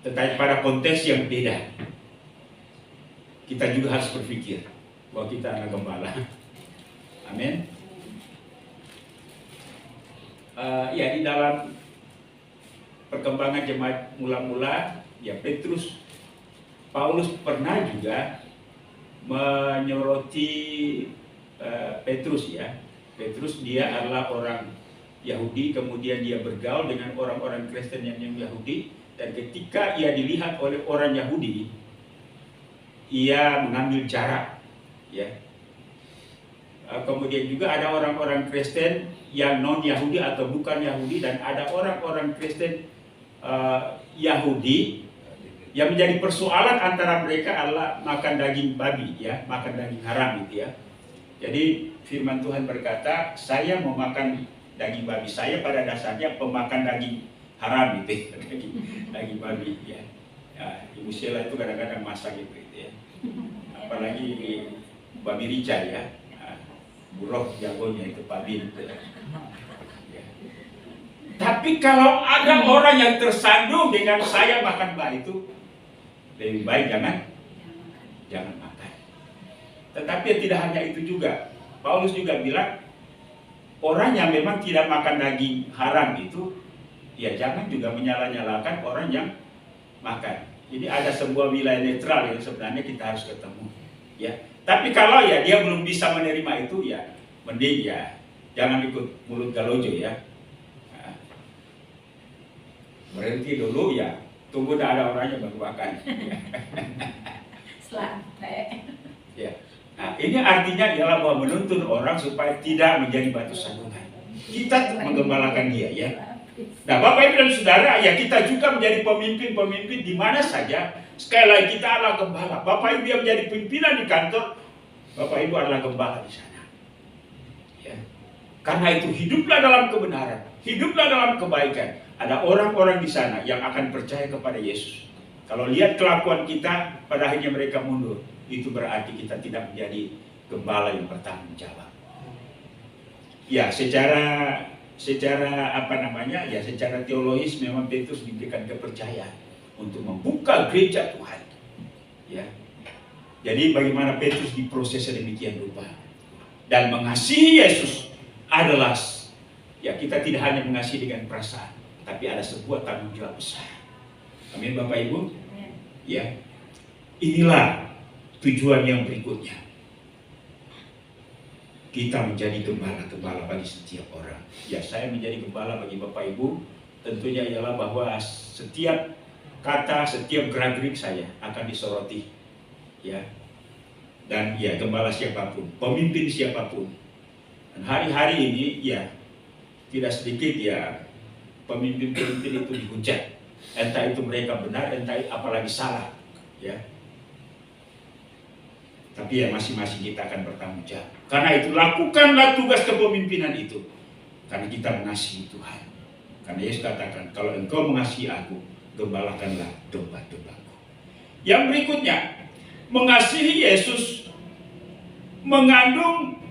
Tetapi pada konteks yang beda, kita juga harus berpikir bahwa kita anak gembala. Amin. Ya di dalam perkembangan jemaat mula-mula, ya Paulus pernah juga menyoroti Petrus ya. Petrus dia adalah orang Yahudi, kemudian dia bergaul dengan orang-orang Kristen yang Yahudi, dan ketika ia dilihat oleh orang Yahudi, ia mengambil jarak ya. Kemudian juga ada orang-orang Kristen yang non-Yahudi atau bukan Yahudi, dan ada orang-orang Kristen Yahudi yang menjadi persoalan antara mereka adalah makan daging babi ya, makan daging haram gitu ya. Jadi firman Tuhan berkata, saya mau makan daging babi, saya pada dasarnya pemakan daging haram gitu, daging babi ya. Ibu Sheila itu kadang-kadang masak gitu ya, apalagi babi rica ya, buroh jagonya itu babi gitu ya. Tapi kalau ada orang yang tersandung dengan saya makan babi itu, lebih baik jangan makan. Tetapi tidak hanya itu juga, Paulus juga bilang orang yang memang tidak makan daging haram itu, ya jangan juga menyalah-nyalakan orang yang makan. Jadi ada sebuah wilayah netral yang sebenarnya kita harus ketemu. Ya, tapi kalau ya dia belum bisa menerima itu, ya mending ya jangan ikut mulut galojo ya. Nah, berhenti dulu ya, tunggu ada orangnya baru makan. Ya. Nah, ini artinya ialah bahwa menuntun orang supaya tidak menjadi batu sandungan. Kita menggembalakan dia ya. Nah Bapak Ibu dan Saudara, ya kita juga menjadi pemimpin-pemimpin di mana saja. Sekali lagi kita adalah gembala. Bapak Ibu yang menjadi pimpinan di kantor, Bapak Ibu adalah gembala di sana. Ya. Karena itu hiduplah dalam kebenaran, hiduplah dalam kebaikan. Ada orang-orang di sana yang akan percaya kepada Yesus. Kalau lihat kelakuan kita, pada akhirnya mereka mundur. Itu berarti kita tidak menjadi gembala yang bertanggung jawab. Ya, secara secara teologis memang Petrus diberikan kepercayaan untuk membuka gereja Tuhan. Ya. Jadi bagaimana Petrus diproses sedemikian rupa dan mengasihi Yesus adalah, ya kita tidak hanya mengasihi dengan perasaan, tapi ada sebuah tanggung jawab besar. Amin Bapak Ibu. Ya. Inilah tujuan yang berikutnya. Kita menjadi gembala-gembala bagi setiap orang. Ya, saya menjadi gembala bagi Bapak Ibu. Tentunya ialah bahwa setiap kata, setiap gerak-gerik saya akan disoroti. Ya. Dan ya, gembala siapapun, pemimpin siapapun. Dan hari-hari ini ya tidak sedikit ya pemimpin-pemimpin itu dihujat. Entah itu mereka benar, entah apalagi salah. Ya. Tapi ya masing-masing kita akan bertanggung jawab. Karena itu lakukanlah tugas kepemimpinan itu. Karena kita mengasihi Tuhan. Karena Yesus katakan, kalau engkau mengasihi aku, gembalakanlah domba-dombaku. Yang berikutnya, mengasihi Yesus mengandung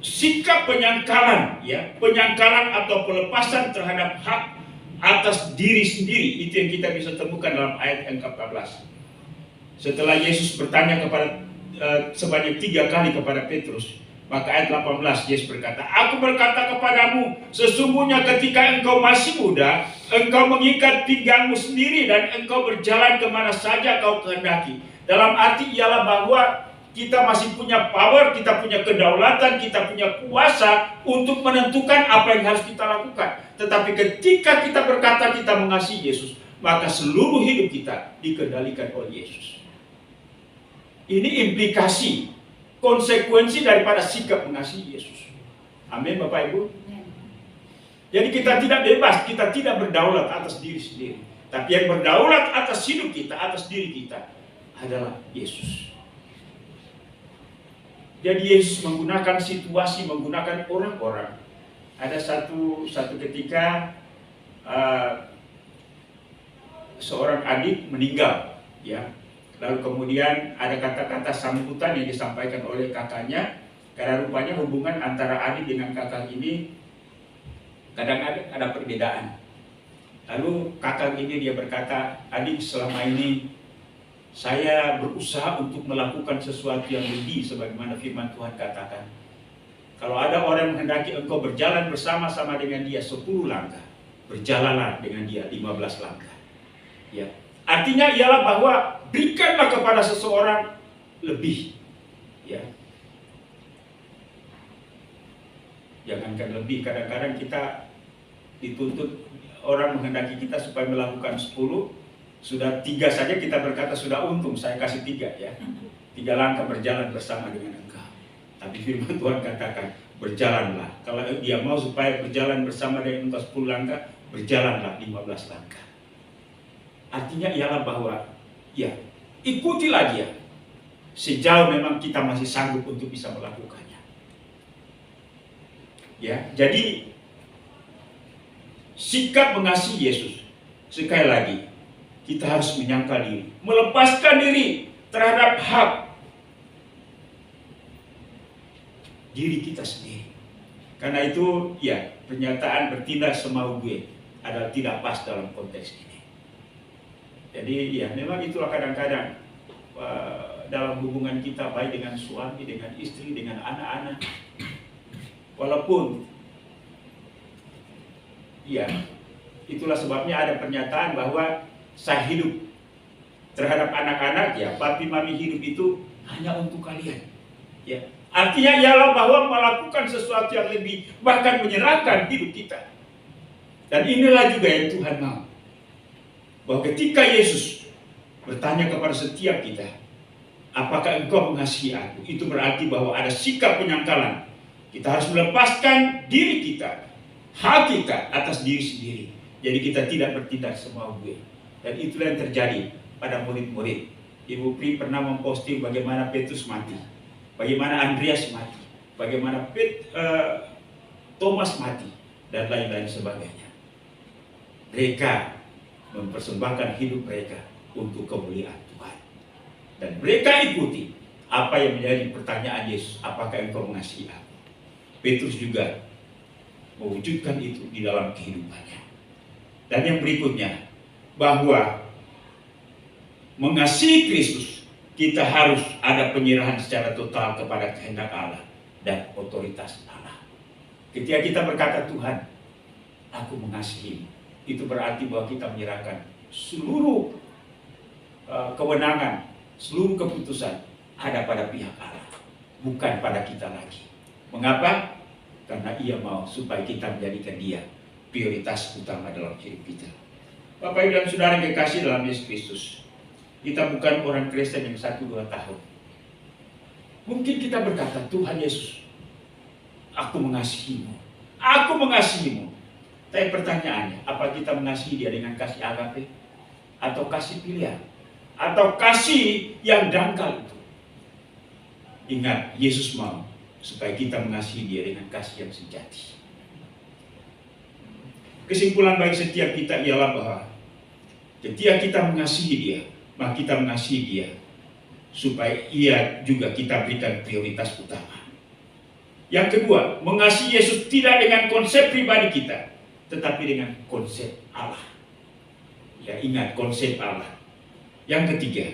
sikap penyangkalan, ya, penyangkalan atau pelepasan terhadap hak atas diri sendiri. Itu yang kita bisa temukan dalam ayat yang ke-14. Setelah Yesus bertanya kepada sebanyak 3 kali kepada Petrus, maka ayat 18 Yesus berkata, "Aku berkata kepadamu, sesungguhnya ketika engkau masih muda, engkau mengikat pinggangmu sendiri dan engkau berjalan kemana saja kau kehendaki." Dalam arti ialah bahwa kita masih punya power, kita punya kedaulatan, kita punya kuasa untuk menentukan apa yang harus kita lakukan. Tetapi ketika kita berkata kita mengasihi Yesus, maka seluruh hidup kita dikendalikan oleh Yesus. Ini implikasi, konsekuensi daripada sikap mengasihi Yesus. Amin, Bapak Ibu. Jadi kita tidak bebas, kita tidak berdaulat atas diri sendiri. Tapi yang berdaulat atas hidup kita, atas diri kita adalah Yesus. Jadi Yesus menggunakan situasi, menggunakan orang-orang. Ada satu ketika seorang adik meninggal, ya. Lalu kemudian ada kata-kata sambutan yang disampaikan oleh kakaknya, karena rupanya hubungan antara adik dengan kakak ini kadang-kadang ada perbedaan. Lalu kakak ini dia berkata, "Adik, selama ini saya berusaha untuk melakukan sesuatu yang lebih sebagaimana firman Tuhan katakan. Kalau ada orang menghendaki engkau berjalan bersama-sama dengan dia 10 langkah, berjalanlah dengan dia 15 langkah." Ya. Artinya ialah bahwa berikanlah kepada seseorang lebih. Ya. Jangankan lebih, kadang-kadang kita dituntut orang menghendaki kita supaya melakukan 10, sudah 3 saja kita berkata sudah untung, saya kasih 3 ya. 3 langkah berjalan bersama dengan engkau. Tapi firman Tuhan katakan, berjalanlah. Kalau dia mau supaya berjalan bersama dengan engkau 10 langkah, berjalanlah 15 langkah. Artinya ialah bahwa, ya, ikutilah dia. Sejauh memang kita masih sanggup untuk bisa melakukannya. Ya, jadi sikap mengasihi Yesus, sekali lagi, kita harus menyangkal diri, melepaskan diri terhadap hak diri kita sendiri. Karena itu, ya, pernyataan bertindak semau gue adalah tidak pas dalam konteks ini. Jadi, ya, memang itulah kadang-kadang dalam hubungan kita baik dengan suami, dengan istri, dengan anak-anak. Walaupun, ya, itulah sebabnya ada pernyataan bahwa saya hidup terhadap anak-anak, ya, papi mami hidup itu hanya untuk kalian. Ya. Artinya ialah bahwa melakukan sesuatu yang lebih, bahkan menyerahkan hidup kita. Dan inilah juga yang Tuhan mau. Bahwa ketika Yesus bertanya kepada setiap kita, apakah engkau mengasihi aku? Itu berarti bahwa ada sikap penyangkalan. Kita harus melepaskan diri kita, hak kita atas diri sendiri. Jadi kita tidak bertindak semau gue. Dan itulah yang terjadi pada murid-murid. Ibu Pri pernah memposting bagaimana Petrus mati, bagaimana Andreas mati, bagaimana Thomas mati, dan lain-lain sebagainya. Mereka mempersembahkan hidup mereka untuk kemuliaan Tuhan. Dan mereka ikuti apa yang menjadi pertanyaan Yesus, apakah engkau mengasihi aku? Petrus juga mewujudkan itu di dalam kehidupannya. Dan yang berikutnya, bahwa mengasihi Kristus, kita harus ada penyerahan secara total kepada kehendak Allah dan otoritas Allah. Ketika kita berkata, Tuhan, aku mengasihi, itu berarti bahwa kita menyerahkan seluruh kewenangan, seluruh keputusan ada pada pihak Allah, bukan pada kita lagi. Mengapa? Karena Ia mau supaya kita menjadikan Dia prioritas utama dalam hidup kita. Bapak Ibu dan Saudara yang kekasih dalam Yesus Kristus, kita bukan orang Kristen yang 1-2 tahun. Mungkin kita berkata, Tuhan Yesus, aku mengasihimu, aku mengasihimu. Tapi pertanyaannya, apa kita mengasihi Dia dengan kasih agape? Atau kasih pilihan? Atau kasih yang dangkal itu? Ingat, Yesus mau supaya kita mengasihi Dia dengan kasih yang sejati. Kesimpulan bagi setiap kita ialah bahwa ketika kita mengasihi Dia, maka kita mengasihi Dia supaya Ia juga kita berikan prioritas utama. Yang kedua, mengasihi Yesus tidak dengan konsep pribadi kita, tetapi dengan konsep Allah. Ya, ingat konsep Allah. Yang ketiga,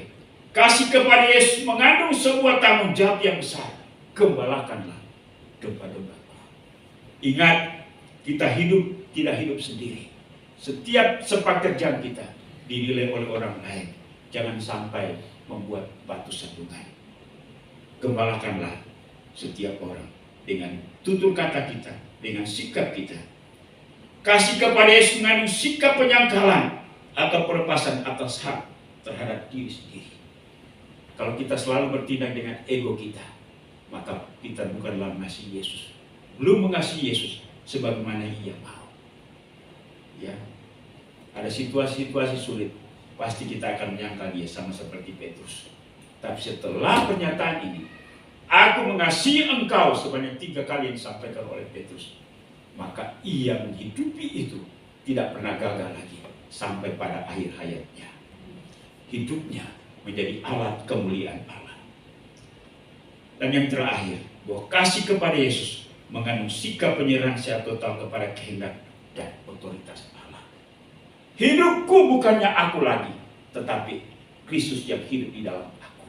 kasih kepada Yesus mengandung sebuah tanggung jawab yang besar. Gembalakanlah domba-dombaku. Ingat, kita hidup tidak hidup sendiri. Setiap sepak terjang kita dinilai oleh orang lain. Jangan sampai membuat batu sandungan. Gembalakanlah setiap orang dengan tutur kata kita, dengan sikap kita. Kasih kepada Yesus mengandung sikap penyangkalan atau pelepasan atas hak terhadap diri sendiri. Kalau kita selalu bertindak dengan ego kita, maka kita bukanlah mengasihi Yesus. Belum mengasihi Yesus sebagaimana Ia mau. Ya, ada situasi-situasi sulit, pasti kita akan menyangka Dia sama seperti Petrus. Tapi setelah pernyataan ini, aku mengasihi engkau sebanyak 3 kali yang disampaikan oleh Petrus, maka ia menghidupi itu tidak pernah gagal lagi sampai pada akhir hayatnya. Hidupnya menjadi alat kemuliaan Allah. Dan yang terakhir, bahwa kasih kepada Yesus mengandung sikap penyerahan secara total kepada kehendak dan otoritas Allah. Hidupku bukannya aku lagi, tetapi Kristus yang hidup di dalam aku.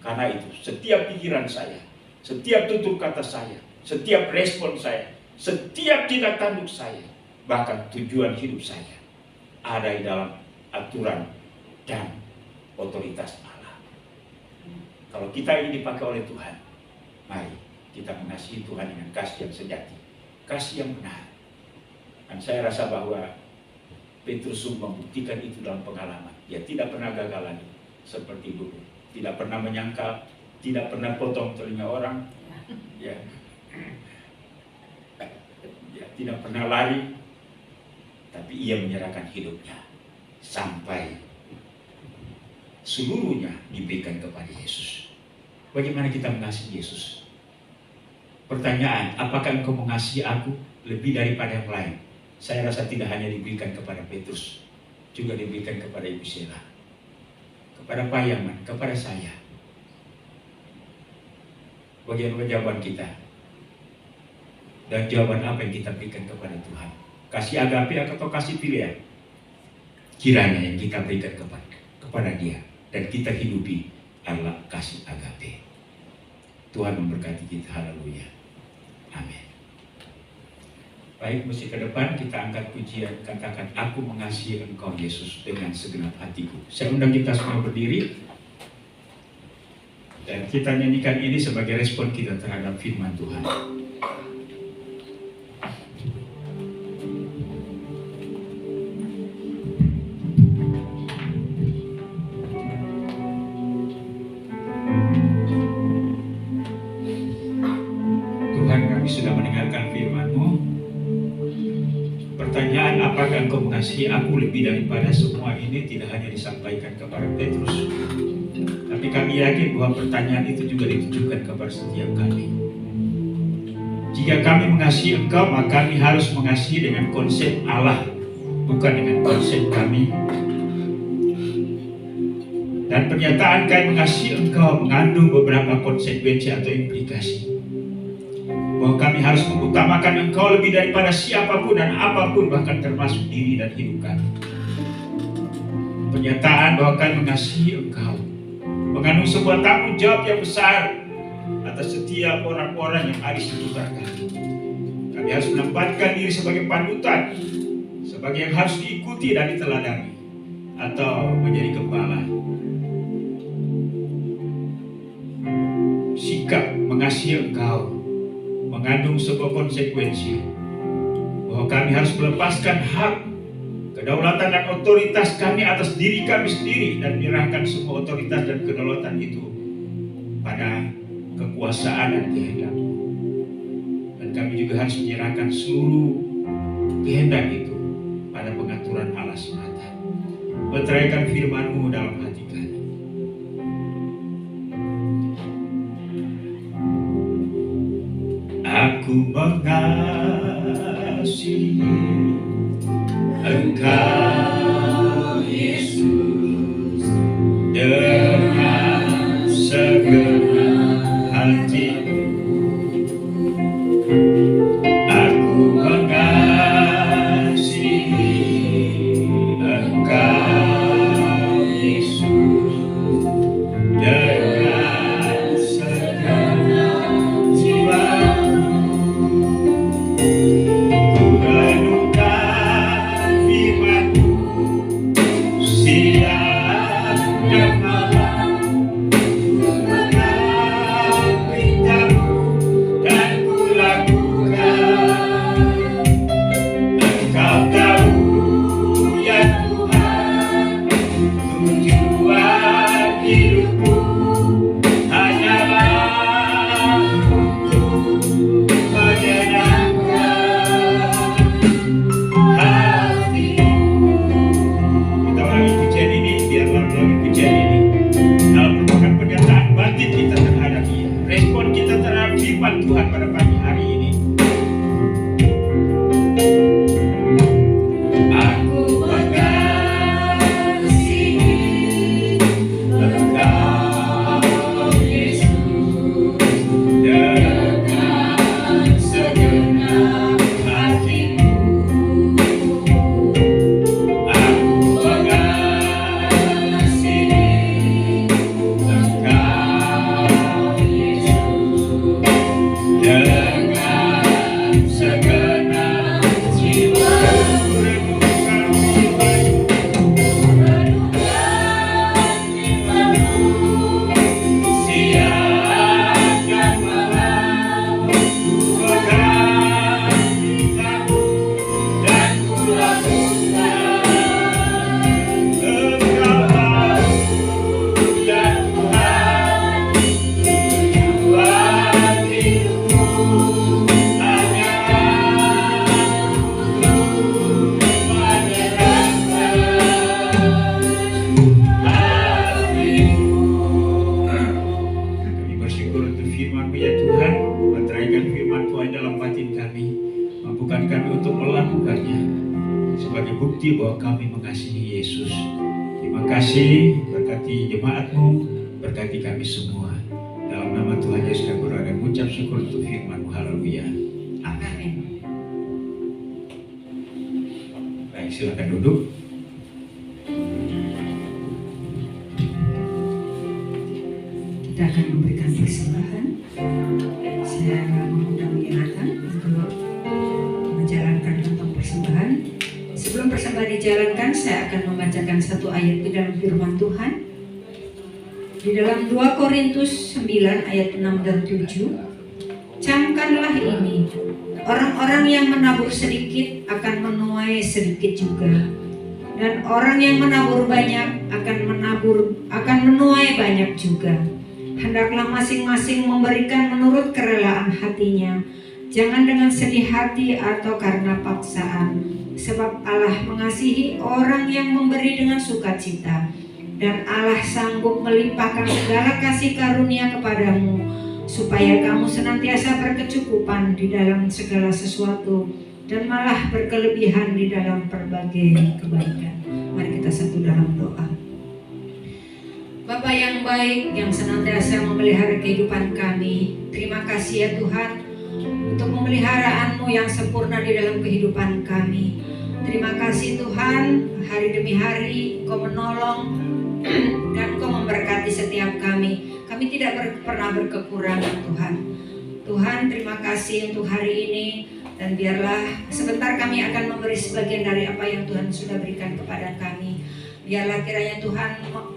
Karena itu, setiap pikiran saya, setiap tutur kata saya, setiap respon saya, setiap tindak tanduk saya, bahkan tujuan hidup saya ada di dalam aturan dan otoritas Allah. Kalau kita ini dipakai oleh Tuhan, mari kita mengasihi Tuhan dengan kasih yang sejati, kasih yang benar. Dan saya rasa bahwa Petrus membuktikan itu dalam pengalaman. Dia tidak pernah gagal lagi seperti dulu. Tidak pernah menyangkal, tidak pernah potong telinga orang, ya, tidak pernah lari, tapi ia menyerahkan hidupnya sampai seluruhnya diberikan kepada Yesus. Bagaimana kita mengasihi Yesus? Pertanyaan, apakah engkau mengasihi aku lebih daripada yang lain? Saya rasa tidak hanya diberikan kepada Petrus, juga diberikan kepada Ibu Sheila, kepada Pak Yaman, kepada saya. Bagaimana jawaban kita? Dan jawaban apa yang kita berikan kepada Tuhan? Kasih agape atau kasih pilihan? Kiranya yang kita berikan kepada Dia dan kita hidupi adalah kasih agape. Tuhan memberkati kita. Haleluya. Amin. Baik, musik ke depan kita angkat pujian, katakan aku mengasihi engkau Yesus dengan segenap hatiku. Saya undang kita semua berdiri dan kita nyanyikan ini sebagai respon kita terhadap firman Tuhan. Tuhan, kami sudah mendengarkan firman-Mu. Pertanyaan, apakah engkau mengasihi aku lebih daripada semua ini, tidak hanya disampaikan kepada Petrus, tapi kami yakin bahwa pertanyaan itu juga ditujukan kepada setiap kami. Jika kami mengasihi engkau, maka kami harus mengasihi dengan konsep Allah, bukan dengan konsep kami. Dan pernyataan kami mengasihi engkau mengandung beberapa konsekuensi atau implikasi. Bahwa kami harus mengutamakan engkau lebih daripada siapapun dan apapun, bahkan termasuk diri dan hidup kami. Pernyataan bahwa kami mengasihi engkau mengandung sebuah tanggung jawab yang besar atas setiap orang-orang yang ada di sekitar kami. Kami harus menempatkan diri sebagai panutan, sebagai yang harus diikuti dan diteladani, atau menjadi gembala. Sikap mengasihi engkau mengandung sebuah konsekuensi bahwa kami harus melepaskan hak, kedaulatan dan otoritas kami atas diri kami sendiri dan menyerahkan semua otoritas dan kedaulatan itu pada kekuasaan dan kehendak. Dan kami juga harus menyerahkan seluruh kehendak itu pada pengaturan Allah semata. Meteraikan firman-Mu dalam hati kami. Aku mengasihi engkau Yesus dengan segenap hatiku. Aku mengasihi bukti bahwa kami mengasihi Yesus. Terima kasih, berkati jemaat-Mu, berkati kami semua. Dalam nama Tuhan Yesus kami berdoa dan mengucap syukur untuk firman-Mu. Haleluya. Amin. Baik, silakan duduk. Kita akan memberikan persembahan. Saya mengundang Yonatan untuk menjalankan tentang persembahan. Sebelum persembahan dijalankan, saya akan membacakan satu ayat di dalam firman Tuhan. Di dalam 2 Korintus 9 ayat 6 dan 7. Camkanlah ini, orang-orang yang menabur sedikit akan menuai sedikit juga, dan orang yang menabur banyak akan menuai banyak juga. Hendaklah masing-masing memberikan menurut kerelaan hatinya, jangan dengan sedih hati atau karena paksaan, sebab Allah mengasihi orang yang memberi dengan sukacita, dan Allah sanggup melimpahkan segala kasih karunia kepadamu, supaya kamu senantiasa berkecukupan di dalam segala sesuatu, dan malah berkelebihan di dalam berbagai kebaikan. Mari kita satu dalam doa. Bapa yang baik, yang senantiasa memelihara kehidupan kami, terima kasih ya Tuhan untuk pemeliharaan-Mu yang sempurna di dalam kehidupan kami. Terima kasih Tuhan, hari demi hari Engkau menolong dan Engkau memberkati setiap kami. Kami tidak pernah berkekurangan Tuhan. Tuhan, terima kasih untuk hari ini, dan biarlah sebentar kami akan memberi sebagian dari apa yang Tuhan sudah berikan kepada kami. Biarlah kiranya Tuhan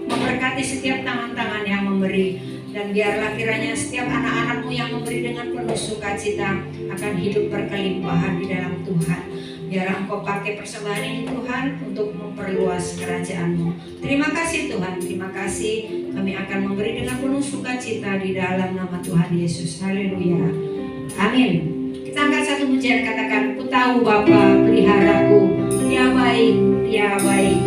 memberkati setiap tangan-tangan yang memberi, dan biarlah kiranya setiap anak-anak-Mu yang memberi dengan penuh sukacita akan hidup berkelimpahan di dalam Tuhan. Biarlah Engkau pakai persembahan ini Tuhan untuk memperluas kerajaan-Mu. Terima kasih Tuhan, terima kasih. Kami akan memberi dengan penuh sukacita di dalam nama Tuhan Yesus. Haleluya. Amin. Kita angkat satu pujian, katakan, ku tahu Bapa peliharaku, Dia baik, Dia baik.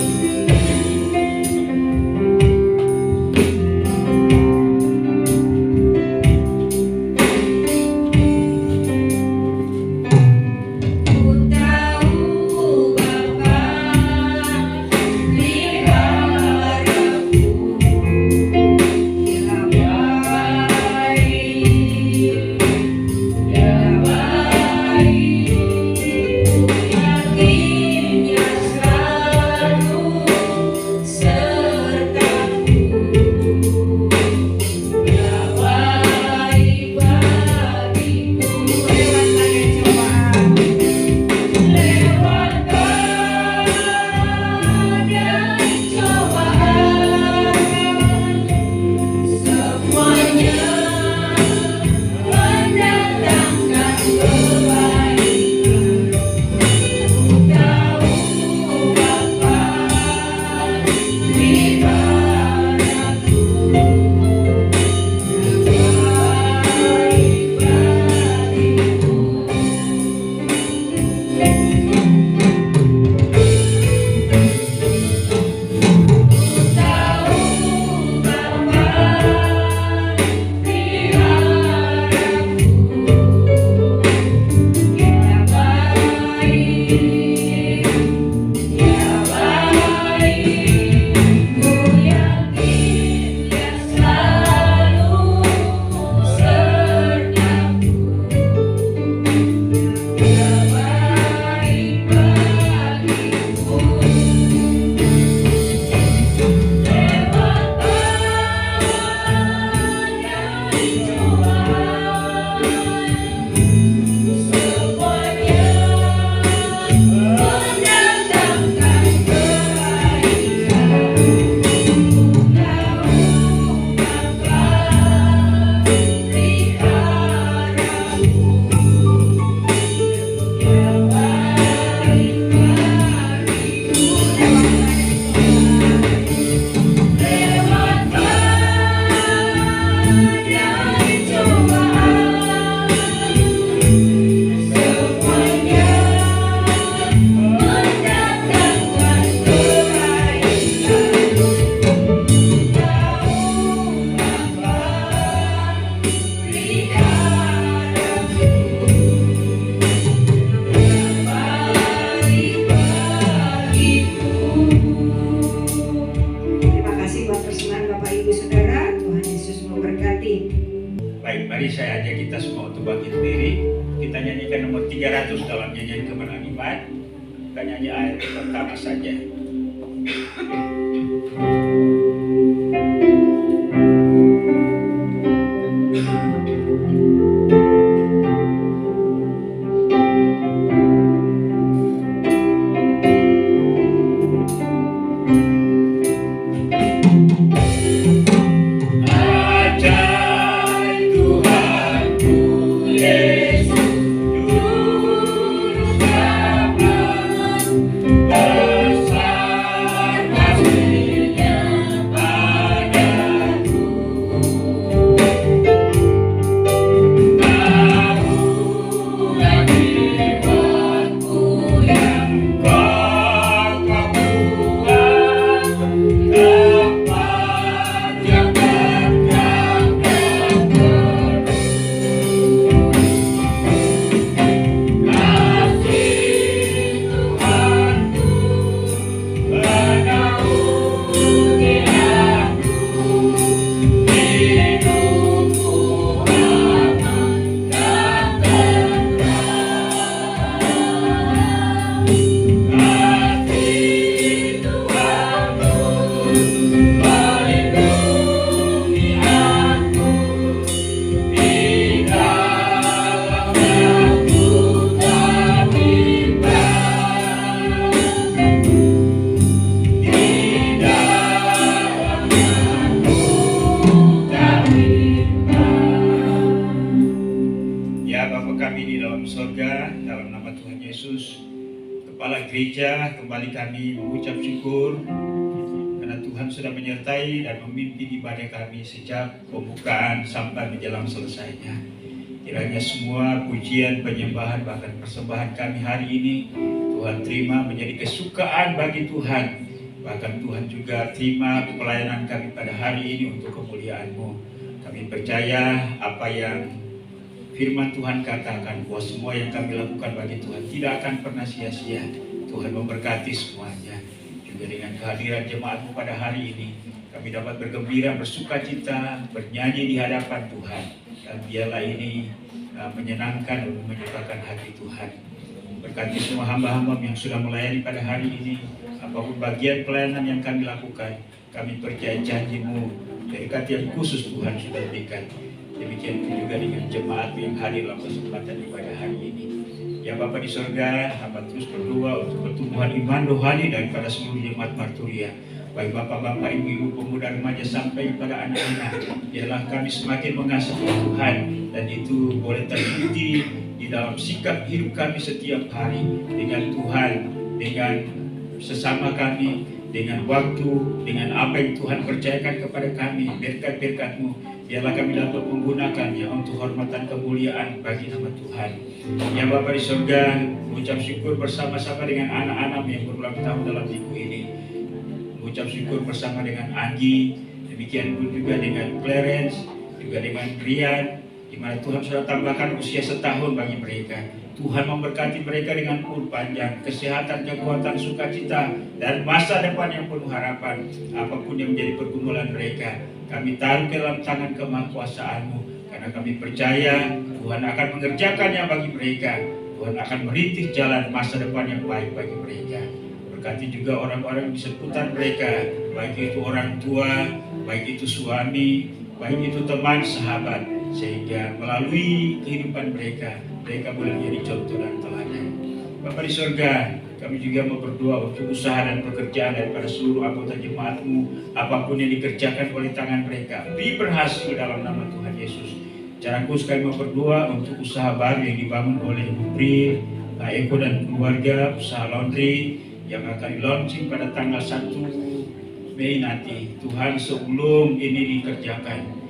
Yakinnya selalu Baik, mari saya ajak kita semua untuk bangkit berdiri. Kita nyanyikan nomor 300 dalam nyanyian Kemenangan Iman. Kita nyanyi ayat pertama saja. Gereja kembali kami mengucap syukur karena Tuhan sudah menyertai dan memimpin ibadah kami sejak pembukaan sampai menjelang selesainya. Kiranya semua pujian, penyembahan, bahkan persembahan kami hari ini Tuhan terima menjadi kesukaan bagi Tuhan. Bahkan Tuhan juga terima pelayanan kami pada hari ini untuk kemuliaan-Mu. Kami percaya apa yang firman Tuhan katakan, bahwa semua yang kami lakukan bagi Tuhan tidak akan pernah sia-sia. Tuhan memberkati semuanya. Juga dengan kehadiran jemaat-Mu pada hari ini, kami dapat bergembira, bersuka cita, bernyanyi di hadapan Tuhan. Dan biarlah ini menyenangkan dan menyukakan hati Tuhan. Berkati semua hamba-hamba yang sudah melayani pada hari ini. Apapun bagian pelayanan yang kami lakukan, kami percaya janji-Mu, berkat yang khusus Tuhan sudah berikan. Demikian juga dengan jemaat yang hadir dalam kesempatan ibadah hari ini. Ya Bapa di surga, hamba terus berdoa untuk pertumbuhan iman rohani daripada seluruh jemaat Marturia. Baik bapak-bapak, ibu-ibu, pemuda, remaja sampai pada anak-anak. Biarlah kami semakin mengasihi Tuhan, dan itu boleh terbukti di dalam sikap hidup kami setiap hari dengan Tuhan, dengan sesama kami, dengan waktu, dengan apa yang Tuhan percayakan kepada kami, berkat-berkat-Mu. Biarlah kami dapat menggunakannya untuk hormatan kemuliaan bagi nama Tuhan. Ya Bapa di surga, mengucap syukur bersama-sama dengan anak-anak yang berulang tahun dalam minggu ini. Mengucap syukur bersama dengan Anggi, demikian pun juga dengan Clarence, juga dengan Brian, di mana Tuhan sudah tambahkan usia setahun bagi mereka. Tuhan memberkati mereka dengan umur panjang, kesehatan, kekuatan, sukacita, dan masa depan yang penuh harapan. Apapun yang menjadi pergumulan mereka, kami taruh ke dalam tangan kemahakuasaan-Mu, karena kami percaya Tuhan akan mengerjakannya bagi mereka. Tuhan akan merintis jalan masa depan yang baik bagi mereka. Berkati juga orang-orang di seputar mereka, baik itu orang tua, baik itu suami, baik itu teman, sahabat, sehingga melalui kehidupan mereka boleh menjadi contoh dan teladan. Bapa di surga, kami juga mau berdoa untuk usaha dan pekerjaan daripada seluruh anggota jemaat-Mu. Apapun yang dikerjakan oleh tangan mereka, beri berhasil dalam nama Tuhan Yesus. Secara khusus kami mau berdoa untuk usaha baru yang dibangun oleh Ibu Pri, Pak Eko dan keluarga, usaha laundry yang akan di-launching pada tanggal 1 Mei nanti. Tuhan, sebelum ini dikerjakan,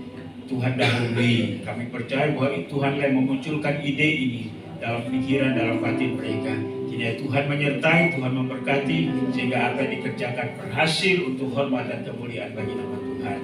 Tuhan dahului. Kami percaya bahwa Tuhan yang memunculkan ide ini dalam pikiran, dalam batin mereka. Jadi Tuhan menyertai, Tuhan memberkati, sehingga apa yang dikerjakan berhasil untuk hormat dan kemuliaan bagi nama Tuhan.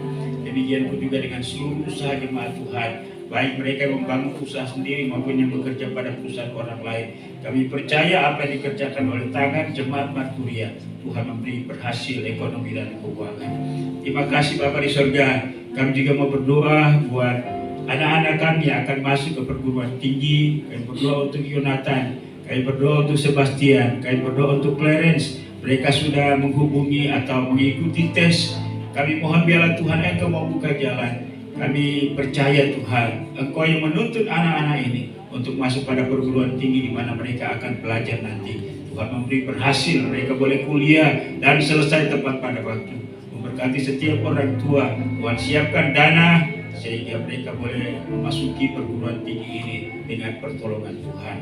Demikian pun juga dengan seluruh usaha jemaat Tuhan, baik mereka yang membangun usaha sendiri maupun yang bekerja pada perusahaan orang lain. Kami percaya apa yang dikerjakan oleh tangan jemaat Marturia, Tuhan memberi berhasil ekonomi dan keuangan. Terima kasih Bapa di surga. Kami juga mau berdoa buat anak-anak kami akan masuk ke perguruan tinggi. Kami berdoa untuk Yonatan, kami berdoa untuk Sebastian, kami berdoa untuk Clarence. Mereka sudah menghubungi atau mengikuti tes. Kami mohon biarlah Tuhan Engkau membuka jalan. Kami percaya Tuhan, Engkau yang menuntut anak-anak ini untuk masuk pada perguruan tinggi di mana mereka akan belajar nanti. Tuhan memberi berhasil, mereka boleh kuliah dan selesai tepat pada waktu. Memberkati setiap orang tua, Tuhan siapkan dana sehingga mereka boleh memasuki perguruan tinggi ini dengan pertolongan Tuhan.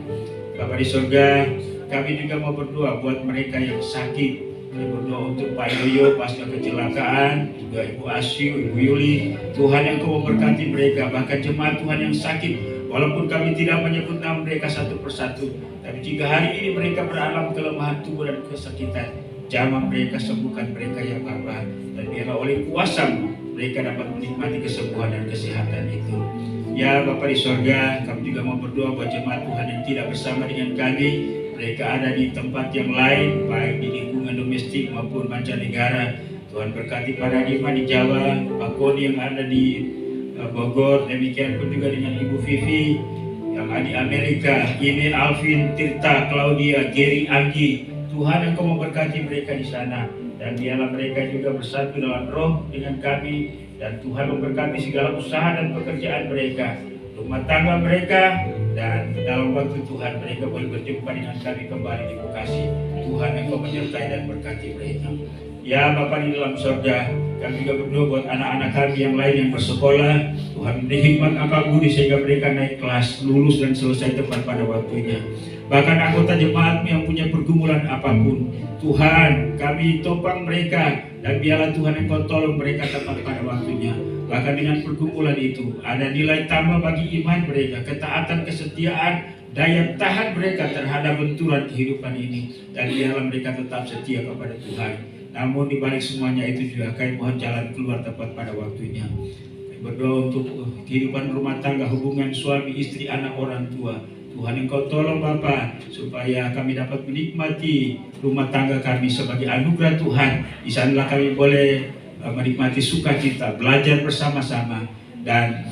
Bapa di surga, kami juga mau berdoa buat mereka yang sakit. Kami berdoa untuk Pak Yoyo pasca kecelakaan, juga Ibu Asyu, Ibu Yuli. Tuhan yang Kau memberkati mereka, bahkan jemaat Tuhan yang sakit. Walaupun kami tidak menyebut nama mereka satu persatu, tapi jika hari ini mereka beralam kelemahan tubuh dan kesakitan, jamah mereka sembuhkan mereka ya Bapa. Dan biarlah oleh kuasa-Mu mereka dapat menikmati kesembuhan dan kesehatan itu. Ya Bapa di sorga, kami juga mau berdoa buat jemaat Tuhan yang tidak bersama dengan kami. Mereka ada di tempat yang lain, baik di lingkungan domestik maupun mancanegara. Tuhan berkati para jemaat di Jawa, Pak Koni yang ada di Bogor, demikian pun juga dengan Ibu Vivi yang ada di Amerika, Ine, Alvin, Tirta, Claudia, Gary, Anggi. Tuhan Engkau memberkati mereka di sana. Dan biarlah mereka juga bersatu dalam roh dengan kami. Dan Tuhan memberkati segala usaha dan pekerjaan mereka, rumah tangga mereka. Dan dalam waktu Tuhan mereka boleh berjumpa dengan kami kembali di Bekasi. Tuhan Engkau menyertai dan berkati mereka. Ya Bapa di dalam surga, kami juga berdoa buat anak-anak kami yang lain yang bersekolah. Tuhan beri hikmat akal budi sehingga mereka naik kelas, lulus dan selesai tepat pada waktunya. Bahkan anggota jemaat-Mu yang punya pergumulan apapun, Tuhan kami topang mereka. Dan biarlah Tuhan Engkau tolong mereka tepat pada waktunya. Bahkan dengan pergumulan itu ada nilai tambah bagi iman mereka, ketaatan, kesetiaan, daya tahan mereka terhadap benturan kehidupan ini. Dan biarlah mereka tetap setia kepada Tuhan. Namun di balik semuanya itu juga kami mohon jalan keluar tepat pada waktunya. Kami berdoa untuk kehidupan rumah tangga, hubungan suami, istri, anak, orang tua. Tuhan Engkau tolong Bapa supaya kami dapat menikmati rumah tangga kami sebagai anugerah Tuhan. Di sanalah kami boleh menikmati sukacita, belajar bersama-sama, dan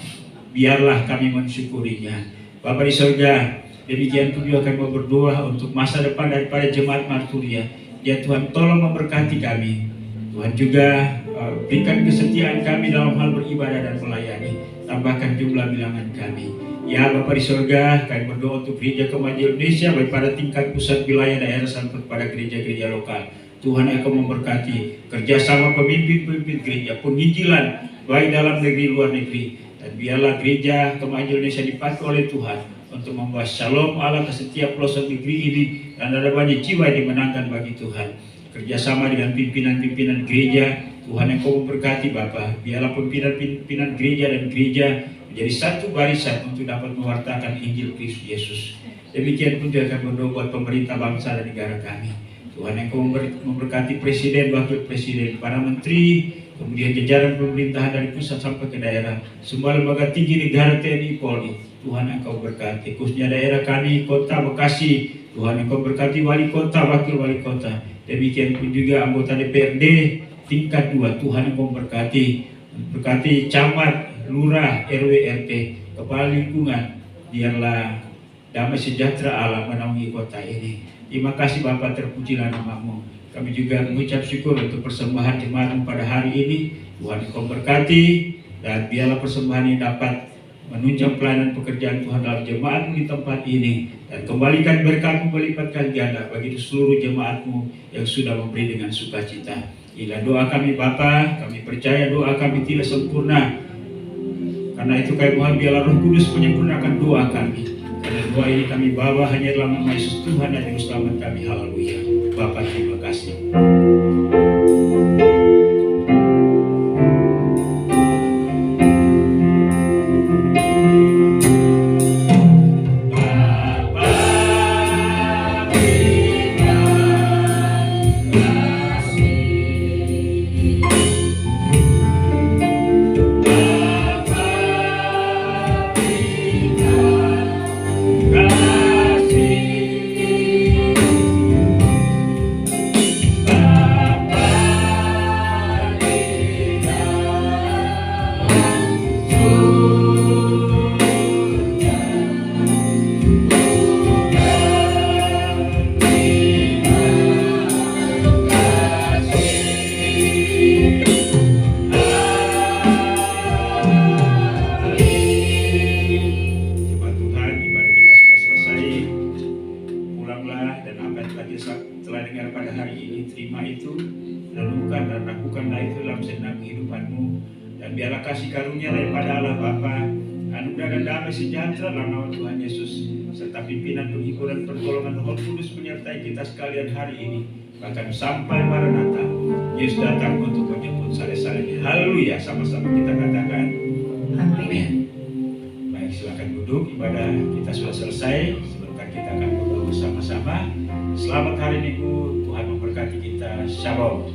biarlah kami mensyukurinya. Bapa di surga, demikian pun juga kami mau berdoa untuk masa depan daripada jemaat Marturia. Ya Tuhan, tolong memberkati kami. Tuhan juga berikan kesetiaan kami dalam hal beribadah dan melayani. Tambahkan jumlah bilangan kami. Ya Bapa di surga, kami berdoa untuk gereja Kemajuan Indonesia, baik pada tingkat pusat, wilayah, daerah, sampai pada gereja-gereja lokal. Tuhan akan memberkati kerjasama pemimpin-pemimpin gereja, penginjilan baik dalam negeri luar negeri. Dan biarlah gereja Kemajuan Indonesia dipakai oleh Tuhan untuk membawa shalom Allah ke setiap pelosok negeri ini. Dan ada banyak jiwa yang dimenangkan bagi Tuhan. Kerjasama dengan pimpinan-pimpinan gereja, Tuhan yang Kau memberkati Bapa. Biarlah pimpinan-pimpinan gereja dan gereja menjadi satu barisan untuk dapat mewartakan Injil Kristus Yesus. Demikian pun juga kami berdoa buat pemerintah bangsa dan negara kami. Tuhan yang Kau memberkati presiden, wakil presiden, para menteri, kemudian jajaran pemerintahan dari pusat sampai ke daerah, semua lembaga tinggi negara, TNI, Polri. Tuhan yang Kau berkati, khususnya daerah kami, Kota Bekasi. Tuhan yang Kau berkati wali kota, wakil wali kota. Demikian pun juga anggota DPRD tingkat 2. Tuhan yang Kau berkati camat, lurah, RW, RT, kepala lingkungan. Biarlah damai sejahtera Allah menaungi kota ini. Terima kasih Bapa, terpujilah nama-Mu. Kami juga mengucap syukur untuk persembahan jemaat pada hari ini. Tuhan Kau berkati, dan biarlah persembahan ini dapat menunjang pelayanan pekerjaan Tuhan dalam jemaat-Mu di tempat ini. Dan kembalikan berkat-Mu berlipat kali ganda bagi seluruh jemaat-Mu yang sudah memberi dengan sukacita. Inilah doa kami Bapa, kami percaya doa kami tidak sempurna. Karena itu kami mohon biarlah Roh Kudus menyempurnakan doa kami. Karena doa ini kami bawa hanya dalam nama Yesus Tuhan dan Juru Selamat kami. Haleluya. Bapa, terima kasih. daripada Allah Bapa, anugerah dan damai sejahtera dalam nama Tuhan Yesus, serta pimpinan penghiburan pertolongan Roh Kudus menyertai kita sekalian hari ini, bahkan sampai Maranatha, Yesus datang untuk menjemput saleh-salehnya. Haleluya, sama-sama kita katakan amin. Baik, silakan duduk. Ibadah kita sudah selesai. Sebentar kita akan berdoa bersama-sama. Selamat hari Minggu, Tuhan memberkati kita. Shalom.